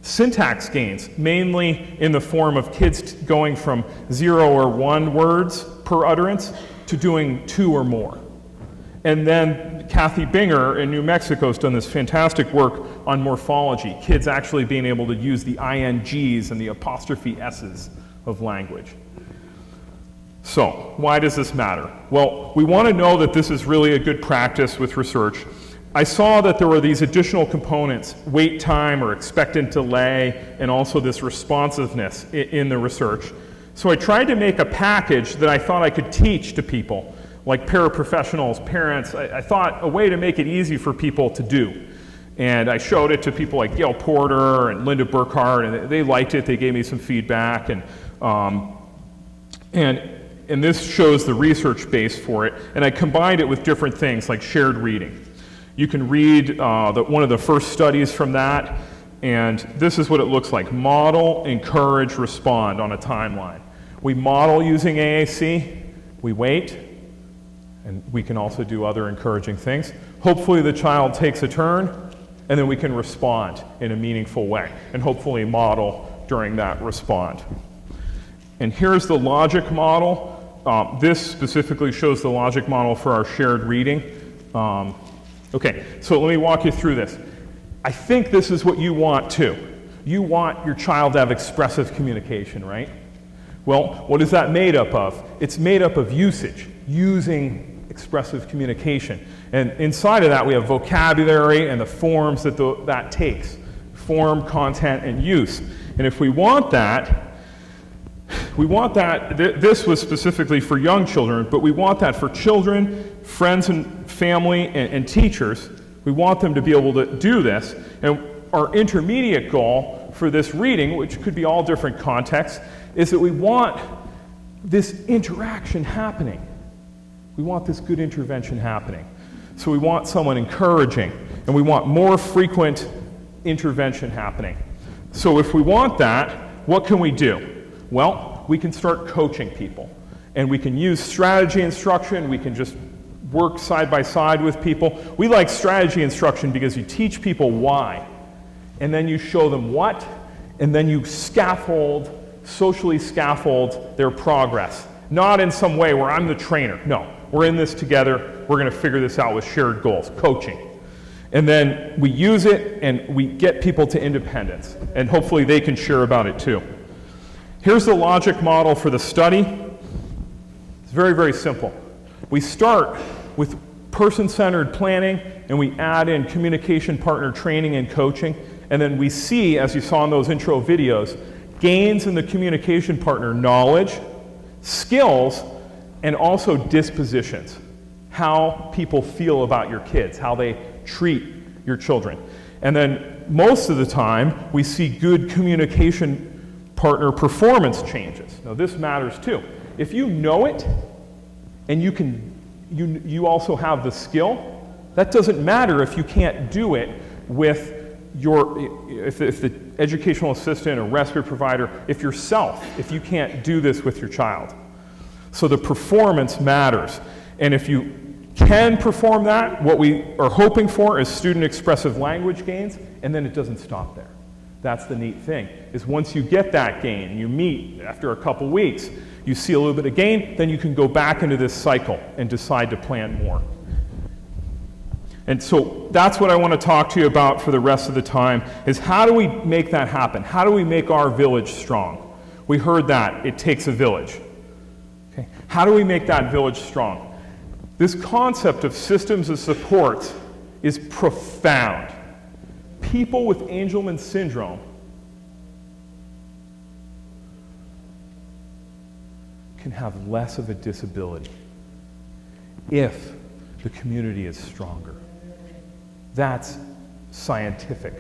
Syntax gains, mainly in the form of kids going from 0 or 1 words per utterance to doing 2 or more. And then Kathy Binger in New Mexico has done this fantastic work on morphology, kids actually being able to use the INGs and the apostrophe S's of language. So, why does this matter? Well, we want to know that this is really a good practice with research. I saw that there were these additional components, wait time or expectant delay, and also this responsiveness in the research. So I tried to make a package that I thought I could teach to people, like paraprofessionals, parents. I thought a way to make it easy for people to do. And I showed it to people like Gail Porter and Linda Burkhardt, and they liked it. They gave me some feedback, and this shows the research base for it. And I combined it with different things like shared reading. You can read one of the first studies from that, and this is what it looks like. Model, encourage, respond on a timeline. We model using AAC, we wait, and we can also do other encouraging things. Hopefully the child takes a turn, and then we can respond in a meaningful way, and hopefully model during that respond. And here's the logic model. This specifically shows the logic model for our shared reading. Okay, so let me walk you through this. I think this is what you want too. You want your child to have expressive communication, right? Well, what is that made up of? It's made up of usage, using expressive communication. And inside of that, we have vocabulary and the forms that that takes. Form, content, and use. And if we want that, this was specifically for young children, but we want that for children, friends and family, and teachers. We want them to be able to do this. And our intermediate goal for this reading, which could be all different contexts, is that we want this interaction happening. We want this good intervention happening. So we want someone encouraging, and we want more frequent intervention happening. So if we want that, what can we do? Well, we can start coaching people, and we can use strategy instruction. We can just work side by side with people. We like strategy instruction because you teach people why, and then you show them what, and then you socially scaffold their progress. Not in some way where I'm the trainer. No, we're in this together. We're going to figure this out with shared goals, coaching. And then we use it, and we get people to independence, and hopefully they can share about it too. Here's the logic model for the study. It's very, very simple. We start with person-centered planning, and we add in communication partner training and coaching, and then we see, as you saw in those intro videos, gains in the communication partner knowledge, skills, and also dispositions. How people feel about your kids, how they treat your children. And then most of the time, we see good communication partner performance changes. Now this matters too. If you know it, and you also have the skill, That doesn't matter if you can't do it with if the educational assistant or respite provider, if yourself, if you can't do this with your child. So the performance matters. And if you can perform that, what we are hoping for is student expressive language gains, and then it doesn't stop there. That's the neat thing, is once you get that gain, you meet after a couple weeks, you see a little bit of gain, then you can go back into this cycle and decide to plan more. And so that's what I want to talk to you about for the rest of the time, is how do we make that happen? How do we make our village strong? We heard that, it takes a village. Okay. How do we make that village strong? This concept of systems of support is profound. People with Angelman syndrome can have less of a disability if the community is stronger. That's scientific.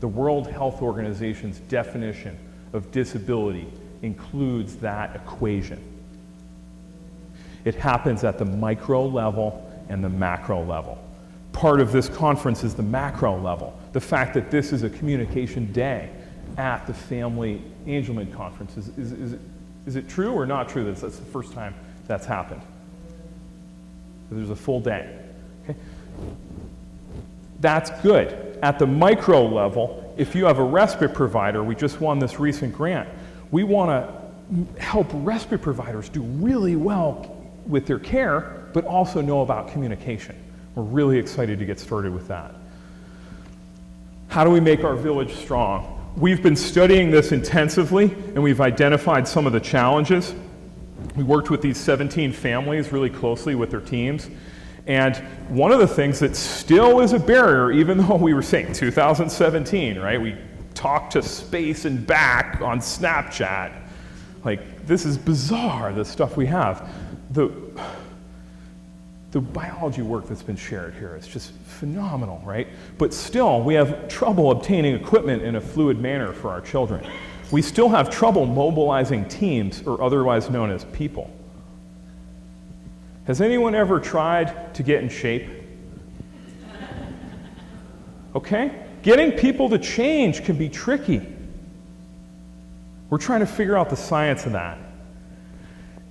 The World Health Organization's definition of disability includes that equation. It happens at the micro level and the macro level. Part of this conference is the macro level. The fact that this is a communication day at the Family Angelman Conference. Is it true or not true that that's the first time that's happened? There's a full day. Okay? That's good. At the micro level, if you have a respite provider, we just won this recent grant, we want to help respite providers do really well with their care, but also know about communication. We're really excited to get started with that. How do we make our village strong? We've been studying this intensively, and we've identified some of the challenges. We worked with these 17 families really closely with their teams. And one of the things that still is a barrier, even though we were saying 2017, right? We talked to space and back on Snapchat. Like, this is bizarre, the stuff we have. The biology work that's been shared here is just phenomenal, right? But still, we have trouble obtaining equipment in a fluid manner for our children. We still have trouble mobilizing teams, or otherwise known as people. Has anyone ever tried to get in shape? Okay? Getting people to change can be tricky. We're trying to figure out the science of that.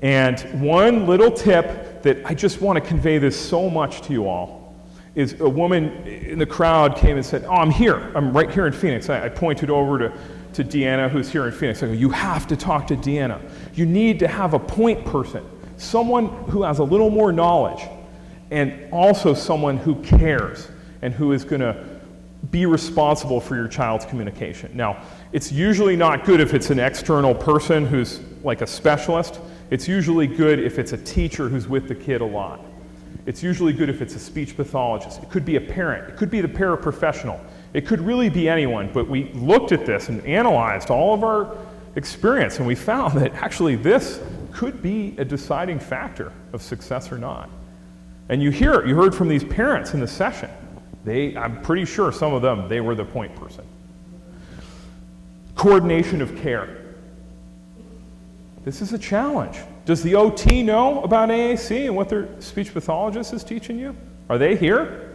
And one little tip that I just want to convey this so much to you all is a woman in the crowd came and said, "Oh, I'm here. I'm right here in Phoenix." I pointed over to Deanna, who's here in Phoenix. I go, "You have to talk to Deanna. You need to have a point person. Someone who has a little more knowledge, and also someone who cares and who is going to be responsible for your child's communication." Now, it's usually not good if it's an external person who's like a specialist. It's usually good if it's a teacher who's with the kid a lot. It's usually good if it's a speech pathologist. It could be a parent. It could be the paraprofessional. It could really be anyone, but we looked at this and analyzed all of our experience, and we found that actually this could be a deciding factor of success or not. And you heard from these parents in the session. I'm pretty sure some of them, they were the point person. Coordination of care. This is a challenge. Does the OT know about AAC and what their speech pathologist is teaching you? Are they here?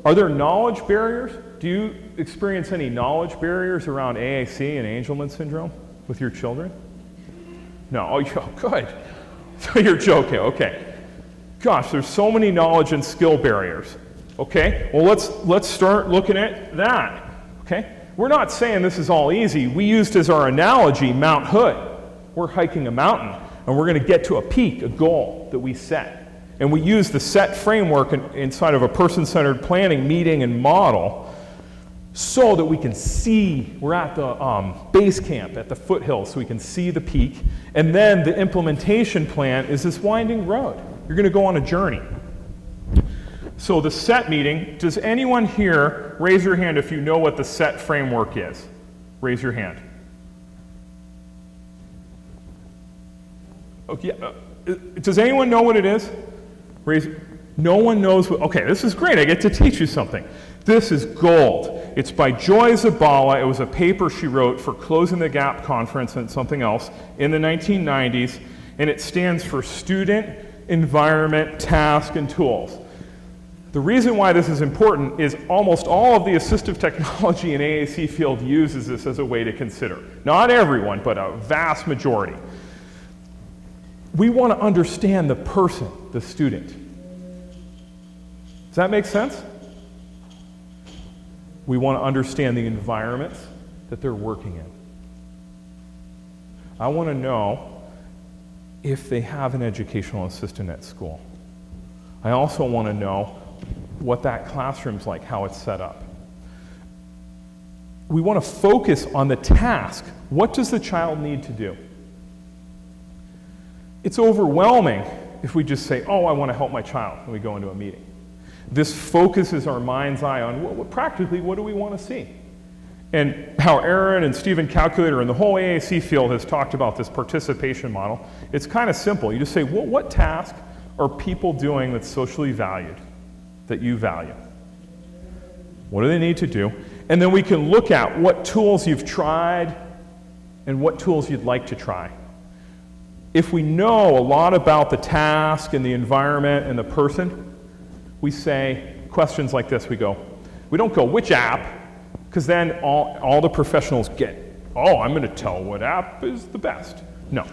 Are there knowledge barriers? Do you experience any knowledge barriers around AAC and Angelman syndrome with your children? No, oh, good. So you're joking, okay. Gosh, there's so many knowledge and skill barriers. Okay, well let's start looking at that. Okay, we're not saying this is all easy. We used as our analogy Mount Hood. We're hiking a mountain, and we're going to get to a peak, a goal that we set. And we use the SET framework inside of a person-centered planning meeting and model so that we can see, we're at the base camp at the foothills, so we can see the peak. And then the implementation plan is this winding road. You're going to go on a journey. So the SET meeting, does anyone here, raise your hand if you know what the SET framework is? Raise your hand. Okay, does anyone know what it is? No one knows what, okay, this is great, I get to teach you something. This is gold. It's by Joy Zabala. It was a paper she wrote for Closing the Gap Conference and something else in the 1990s, and it stands for Student, Environment, Task, and Tools. The reason why this is important is almost all of the assistive technology in AAC field uses this as a way to consider. Not everyone, but a vast majority. We want to understand the person, the student. Does that make sense? We want to understand the environments that they're working in. I want to know if they have an educational assistant at school. I also want to know what that classroom's like, how it's set up. We want to focus on the task. What does the child need to do? It's overwhelming if we just say, oh, I want to help my child, and we go into a meeting. This focuses our mind's eye on practically what do we want to see. And how Aaron and Stephen Calculator and the whole AAC field has talked about this participation model, it's kind of simple. You just say, well, what task are people doing that's socially valued, that you value? What do they need to do? And then we can look at what tools you've tried and what tools you'd like to try. If we know a lot about the task and the environment and the person, we say questions like this. We don't go, which app? Because then all the professionals get, oh, I'm going to tell what app is the best. No.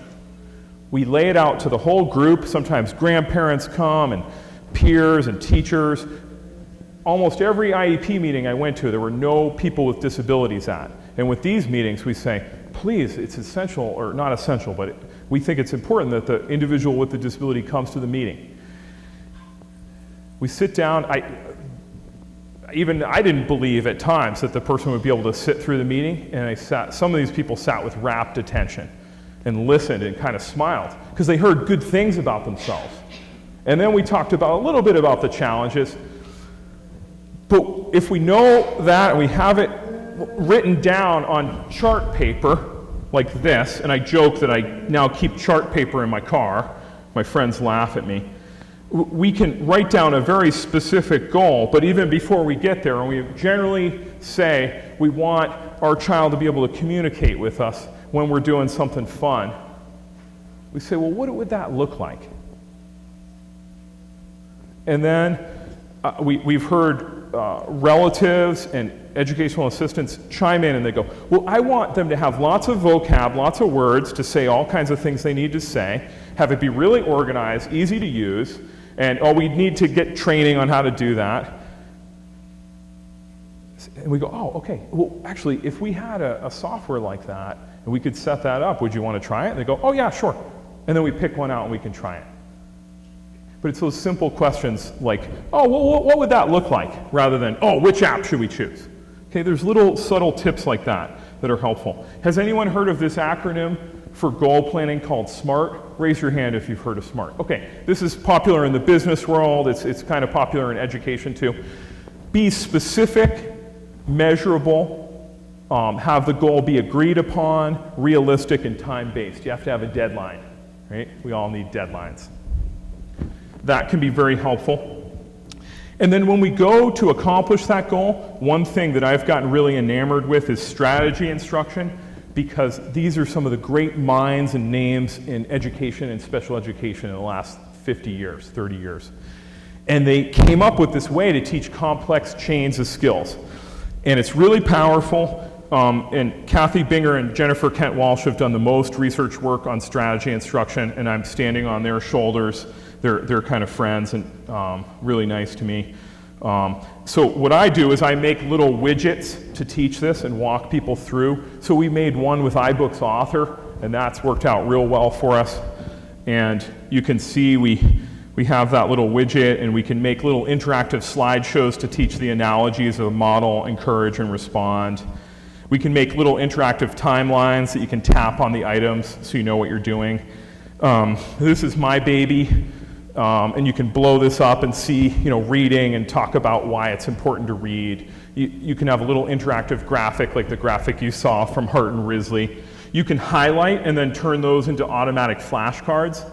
We lay it out to the whole group. Sometimes grandparents come and peers and teachers. Almost every IEP meeting I went to, there were no people with disabilities at. And with these meetings, we say, please, it's essential, or not essential, but we think it's important that the individual with the disability comes to the meeting. We sit down. I didn't believe at times that the person would be able to sit through the meeting, and some of these people sat with rapt attention and listened and kind of smiled because they heard good things about themselves. And then we talked about a little bit about the challenges. But if we know that and we have it written down on chart paper like this, and I joke that I now keep chart paper in my car, my friends laugh at me, we can write down a very specific goal, but even before we get there, and we generally say we want our child to be able to communicate with us when we're doing something fun, we say, well, what would that look like? And then we've heard relatives and educational assistants chime in and they go, well, I want them to have lots of vocab, lots of words to say all kinds of things they need to say, have it be really organized, easy to use, and we need to get training on how to do that. And we go, oh, okay, well, actually, if we had a software like that and we could set that up, would you want to try it? And they go, oh, yeah, sure. And then we pick one out and we can try it. But it's those simple questions like, oh, well, what would that look like? Rather than, oh, which app should we choose? Okay, there's little subtle tips like that that are helpful. Has anyone heard of this acronym for goal planning called SMART? Raise your hand if you've heard of SMART. Okay, this is popular in the business world. It's kind of popular in education too. Be specific, measurable, have the goal be agreed upon, realistic, and time-based. You have to have a deadline, right? We all need deadlines. That can be very helpful. And then when we go to accomplish that goal, one thing that I've gotten really enamored with is strategy instruction, because these are some of the great minds and names in education and special education in the last 50 years, 30 years. And they came up with this way to teach complex chains of skills. And it's really powerful. And Kathy Binger and Jennifer Kent Walsh have done the most research work on strategy instruction, and I'm standing on their shoulders. They're kind of friends and really nice to me. So what I do is I make little widgets to teach this and walk people through. So we made one with iBooks Author, and that's worked out real well for us. And you can see we have that little widget, and we can make little interactive slideshows to teach the analogies of model, encourage, and respond. We can make little interactive timelines that you can tap on the items so you know what you're doing. This is my baby. And you can blow this up and see, reading and talk about why it's important to read. You can have a little interactive graphic like the graphic you saw from Hart and Risley. You can highlight and then turn those into automatic flashcards.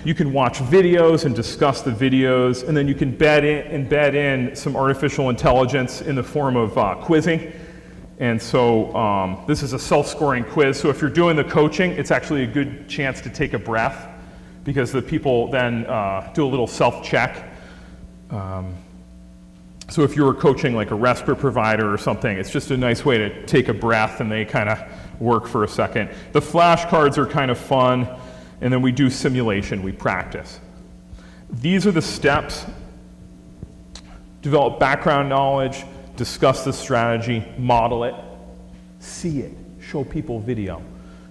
You can watch videos and discuss the videos, and then you can embed in some artificial intelligence in the form of quizzing. And so this is a self-scoring quiz, so if you're doing the coaching, it's actually a good chance to take a breath, because the people then do a little self-check. So if you were coaching like a respite provider or something, it's just a nice way to take a breath and they kind of work for a second. The flashcards are kind of fun, and then we do simulation, we practice. These are the steps. Develop background knowledge, discuss the strategy, model it, see it, show people video.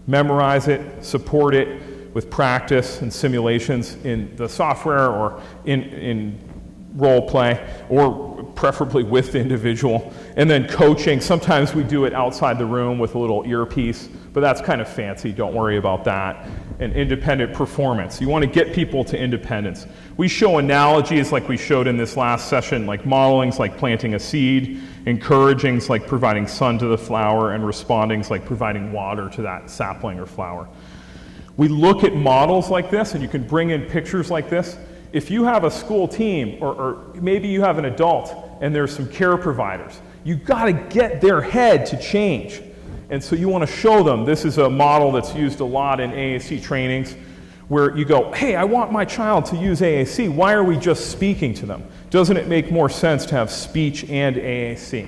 Memorize it, support it with practice and simulations in the software or in role play, or preferably with the individual. And then coaching, sometimes we do it outside the room with a little earpiece, but that's kind of fancy, don't worry about that. And independent performance, you want to get people to independence. We show analogies like we showed in this last session, like modeling's like planting a seed, encouraging's like providing sun to the flower, and responding's like providing water to that sapling or flower. We look at models like this, and you can bring in pictures like this. If you have a school team, or maybe you have an adult and there's some care providers, you've got to get their head to change. And so you want to show them. This is a model that's used a lot in AAC trainings, where you go, hey, I want my child to use AAC. Why are we just speaking to them? Doesn't it make more sense to have speech and AAC?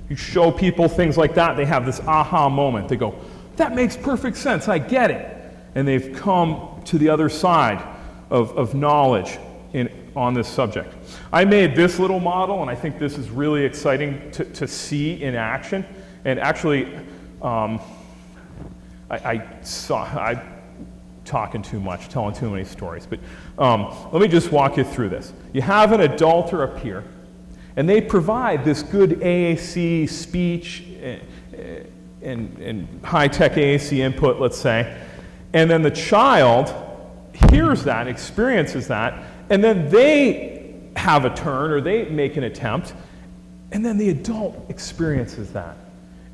You show people things like that, they have this aha moment. They go, that makes perfect sense, I get it. And they've come to the other side of knowledge on this subject. I made this little model, and I think this is really exciting to see in action. And actually, I'm talking too much, telling too many stories, but let me just walk you through this. You have an adult or a peer, and they provide this good AAC speech and high-tech AAC input, let's say, and then the child hears that, experiences that, and then they have a turn or they make an attempt, and then the adult experiences that.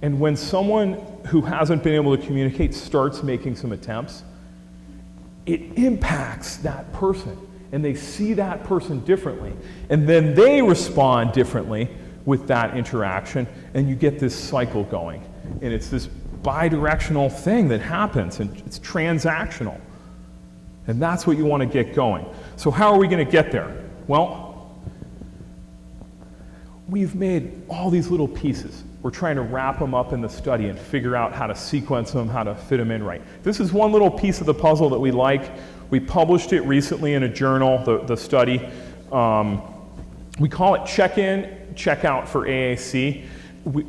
And when someone who hasn't been able to communicate starts making some attempts, it impacts that person, and they see that person differently, and then they respond differently with that interaction, and you get this cycle going. And it's this bidirectional thing that happens, and it's transactional. And that's what you want to get going. So how are we going to get there? Well, we've made all these little pieces. We're trying to wrap them up in the study and figure out how to sequence them, how to fit them in right. This is one little piece of the puzzle that we like. We published it recently in a journal, the study. We call it check-in, check-out for AAC.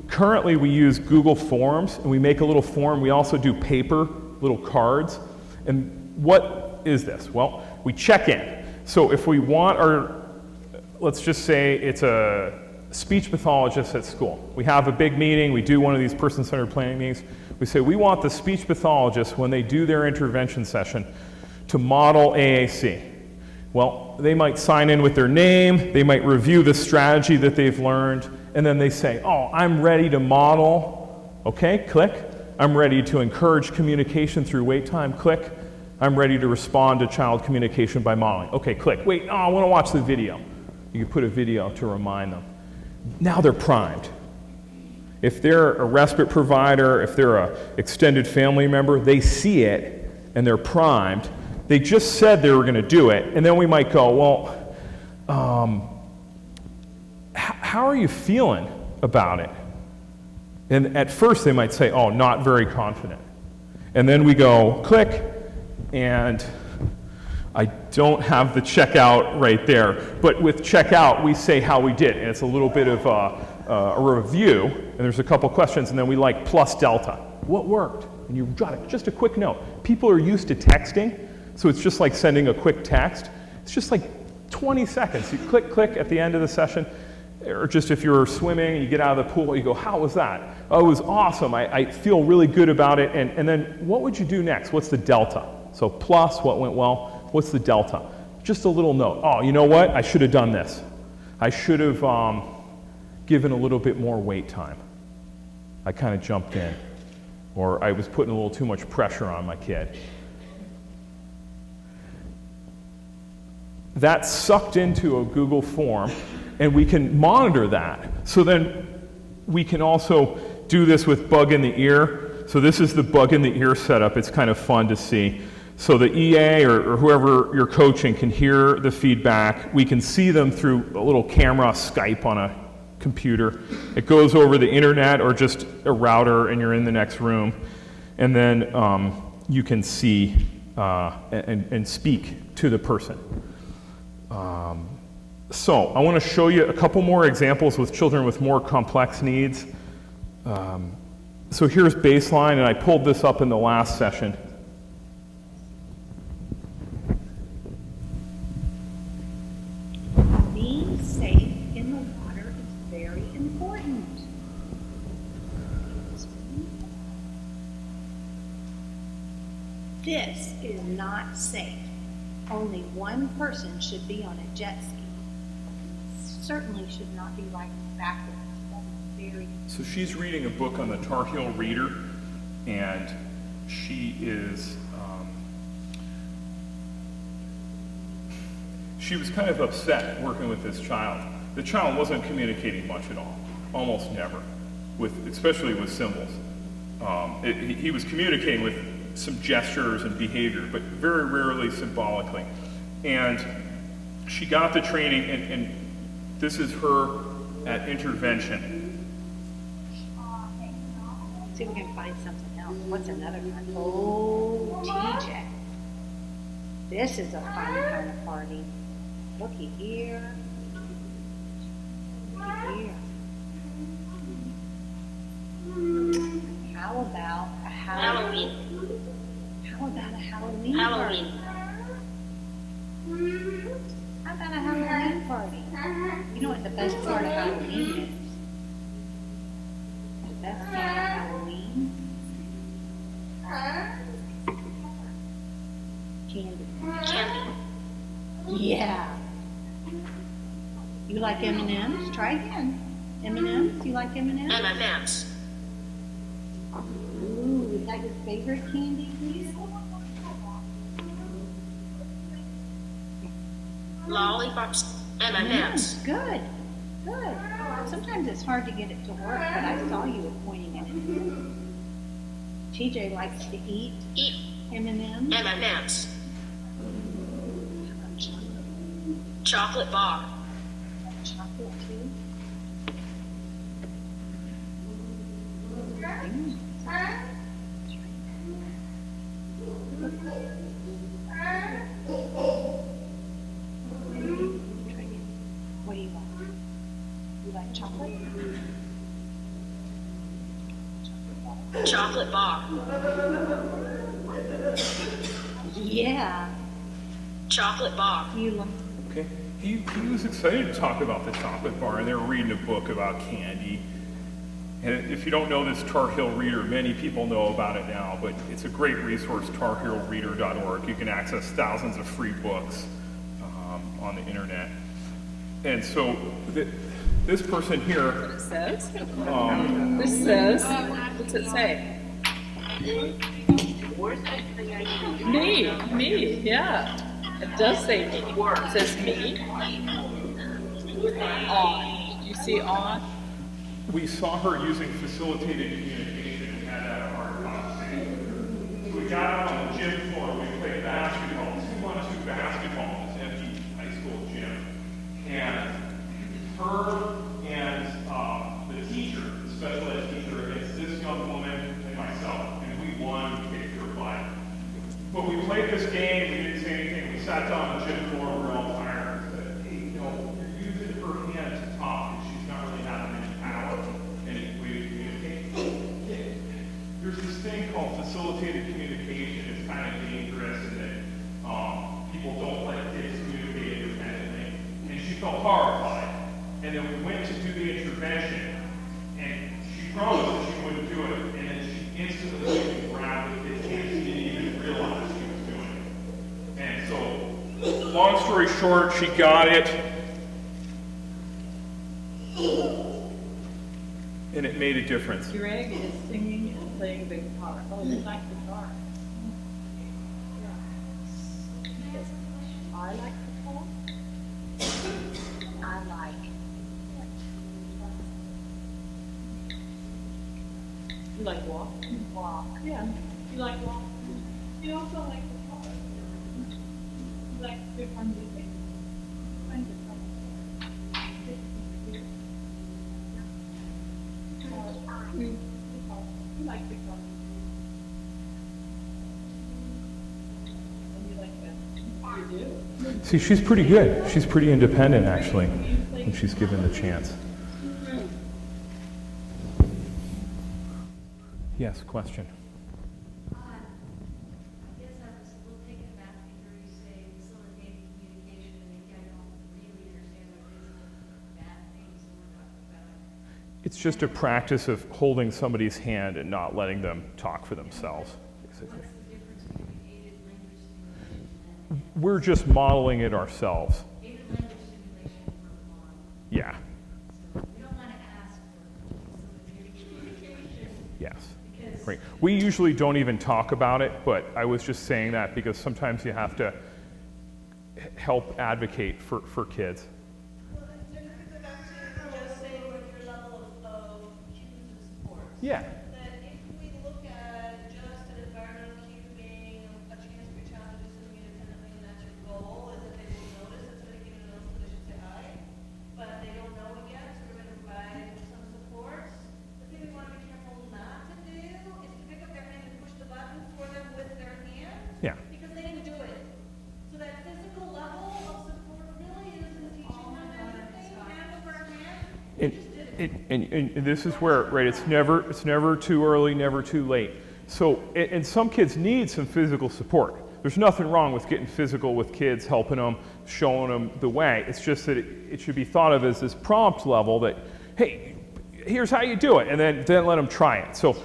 Currently we use Google Forms, and we make a little form. We also do paper, little cards. And what is this? Well, we check in. So if we want our, let's just say it's a speech pathologist at school. We have a big meeting, we do one of these person-centered planning meetings. We say we want the speech pathologist, when they do their intervention session, to model AAC. Well, they might sign in with their name, they might review the strategy that they've learned, and then they say, oh, I'm ready to model. Okay, click. I'm ready to encourage communication through wait time, click. I'm ready to respond to child communication by modeling. Okay, click. Wait, I want to watch the video. You can put a video to remind them. Now they're primed. If they're a respite provider, if they're an extended family member, they see it and they're primed. They just said they were going to do it, and then we might go, well, how are you feeling about it? And at first they might say, oh, not very confident. And then we go, click, and I don't have the checkout right there, but with checkout, we say how we did, and it's a little bit of a review, and there's a couple questions, and then we like plus delta. What worked? And you jot it, just a quick note. People are used to texting, so it's just like sending a quick text. It's just like 20 seconds. You click, click at the end of the session, or just if you're swimming, you get out of the pool, you go, how was that? Oh, it was awesome. I feel really good about it, and then what would you do next? What's the delta? So plus, what went well? What's the delta? Just a little note. Oh, you know what? I should have done this. I should have given a little bit more wait time. I kind of jumped in. Or I was putting a little too much pressure on my kid. That's sucked into a Google form, and we can monitor that. So then we can also do this with bug in the ear. So this is the bug in the ear setup. It's kind of fun to see. So the EA or whoever you're coaching can hear the feedback. We can see them through a little camera, Skype on a computer. It goes over the internet or just a router and you're in the next room. And then you can see and speak to the person. So I want to show you a couple more examples with children with more complex needs. So here's baseline, and I pulled this up in the last session. Being safe in the water is very important. This is not safe. Only one person should be on a jet ski. Certainly should not be riding backwards. That is very. So she's reading a book on the Tar Heel Reader, and she is, she was kind of upset working with this child. The child wasn't communicating much at all, almost never, especially with symbols. He was communicating with some gestures and behavior, but very rarely symbolically. And she got the training, and this is her at intervention. See if we can find something else. What's another one? Oh, TJ. This is a fun kind of party. Looky here. Looky here. How about a Halloween? How about a Halloween party? How about a Halloween party? You know what the best part of Halloween is? The best part of Halloween? Candy. Candy. Yeah. You like M&Ms? Try again. M&Ms? You like M&Ms? M&Ms. Ooh, is that your favorite candy, please? Lollipops. M&Ms. Good. Good. Sometimes it's hard to get it to work, but I saw you pointing at it. TJ likes to eat M&Ms. M&Ms. Chocolate bar. Chocolate too. What do you like? You like chocolate? Chocolate bar. Yeah. Chocolate bar. You like. Okay. He was excited to talk about the chocolate bar, and they were reading a book about candy. And if you don't know this Tar Heel Reader, many people know about it now, but it's a great resource, tarheelreader.org. You can access thousands of free books on the internet. And so this person here, It says. This says. What's it say? Me, yeah. It does say me. It says me. On. Did you see on? we saw her using facilitated communication and had that hard conversation. So we got out on the gym floor, we played basketball, 2-on-2 basketball in this empty high school gym. And her and the teacher, the special ed teacher, against this young woman and myself, and we won, we kicked her butt. But we played this game, we didn't say anything, we sat down on the gym floor, we were all tired, and said, hey, you know, you're using her hand to talk, and she's not really having any power, any way to communicate. There's this thing called facilitated communication, it's kind of dangerous, and that people don't let kids communicate independently. And she felt horrified. And then we went to do the intervention, and she promised that she wouldn't do it, and then she instantly grabbed the kid's hand. She didn't even realize she was doing it. And so, long story short, she got it, and it made a difference. Greg is singing and playing the guitar. Oh, you like guitar? I like guitar. I like. You like walk? Walk. Yeah. You like walk? You also like guitar. See, she's pretty good. She's pretty independent, actually, when she's given the chance. Yes, question. It's just a practice of holding somebody's hand and not letting them talk for themselves, basically. We're just modeling it ourselves. Yeah. Yes. Right. We usually don't even talk about it, but I was just saying that because sometimes you have to help advocate for kids. Yeah. That if we look at just an environmental cue being a chance for your child to do something independently, and that's your goal, is that they will notice instead of giving a notice, so they should say hi, but they don't know it yet, so we're going to provide some supports. The thing we want to be careful not to do is to pick up their hand and push the button for them with their hand, Yeah. because they didn't do it. So that physical level of support really is in teaching them anything, hand over hand. And this is where, right, it's never too early, never too late. So, and some kids need some physical support. There's nothing wrong with getting physical with kids, helping them, showing them the way. It's just that it should be thought of as this prompt level that, hey, here's how you do it, and then let them try it. So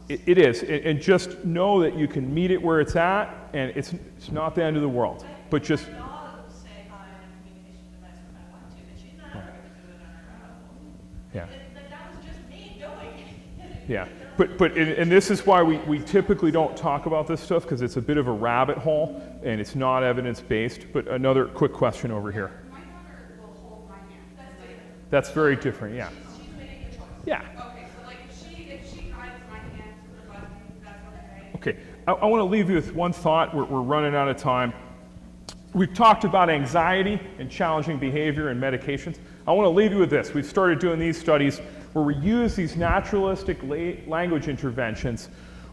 it is, and just know that you can meet it where it's at, and it's not the end of the world. But just yeah. Yeah, and this is why we typically don't talk about this stuff, because it's a bit of a rabbit hole and it's not evidence-based. But another quick question over here. My daughter will hold my hand. That's very different, yeah. She's making a choice. Yeah. Okay, so like if she guides my hand to the button, that's okay. Okay, I want to leave you with one thought. We're running out of time. We've talked about anxiety and challenging behavior and medications. I want to leave you with this. We've started doing these studies where we use these naturalistic language interventions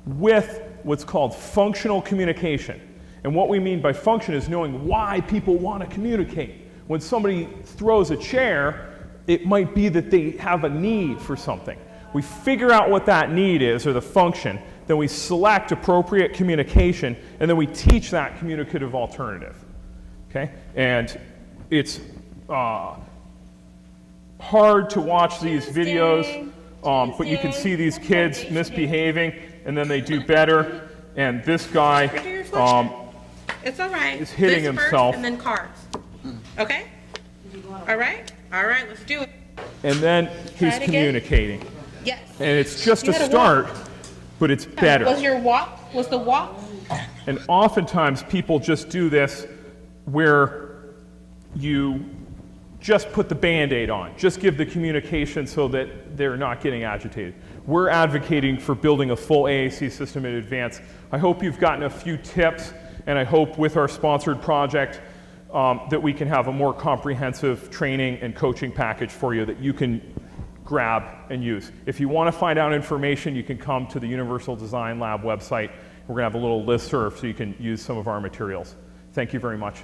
with what's called functional communication. And what we mean by function is knowing why people want to communicate. When somebody throws a chair, it might be that they have a need for something. We figure out what that need is, or the function, then we select appropriate communication, and then we teach that communicative alternative. Okay? And it's hard to watch these videos, but you can see these kids misbehaving, and then they do better. And this guy it's all right. is hitting this himself. First and then cards. Okay? All right? All right, let's do it. And then he's communicating. Yes. And it's just a start, but it's better. Was your walk? Was the walk? And oftentimes people just do this where you just put the Band-Aid on. Just give the communication so that they're not getting agitated. We're advocating for building a full AAC system in advance. I hope you've gotten a few tips, and I hope with our sponsored project that we can have a more comprehensive training and coaching package for you that you can grab and use. If you want to find out information, you can come to the Universal Design Lab website. We're going to have a little listserv so you can use some of our materials. Thank you very much.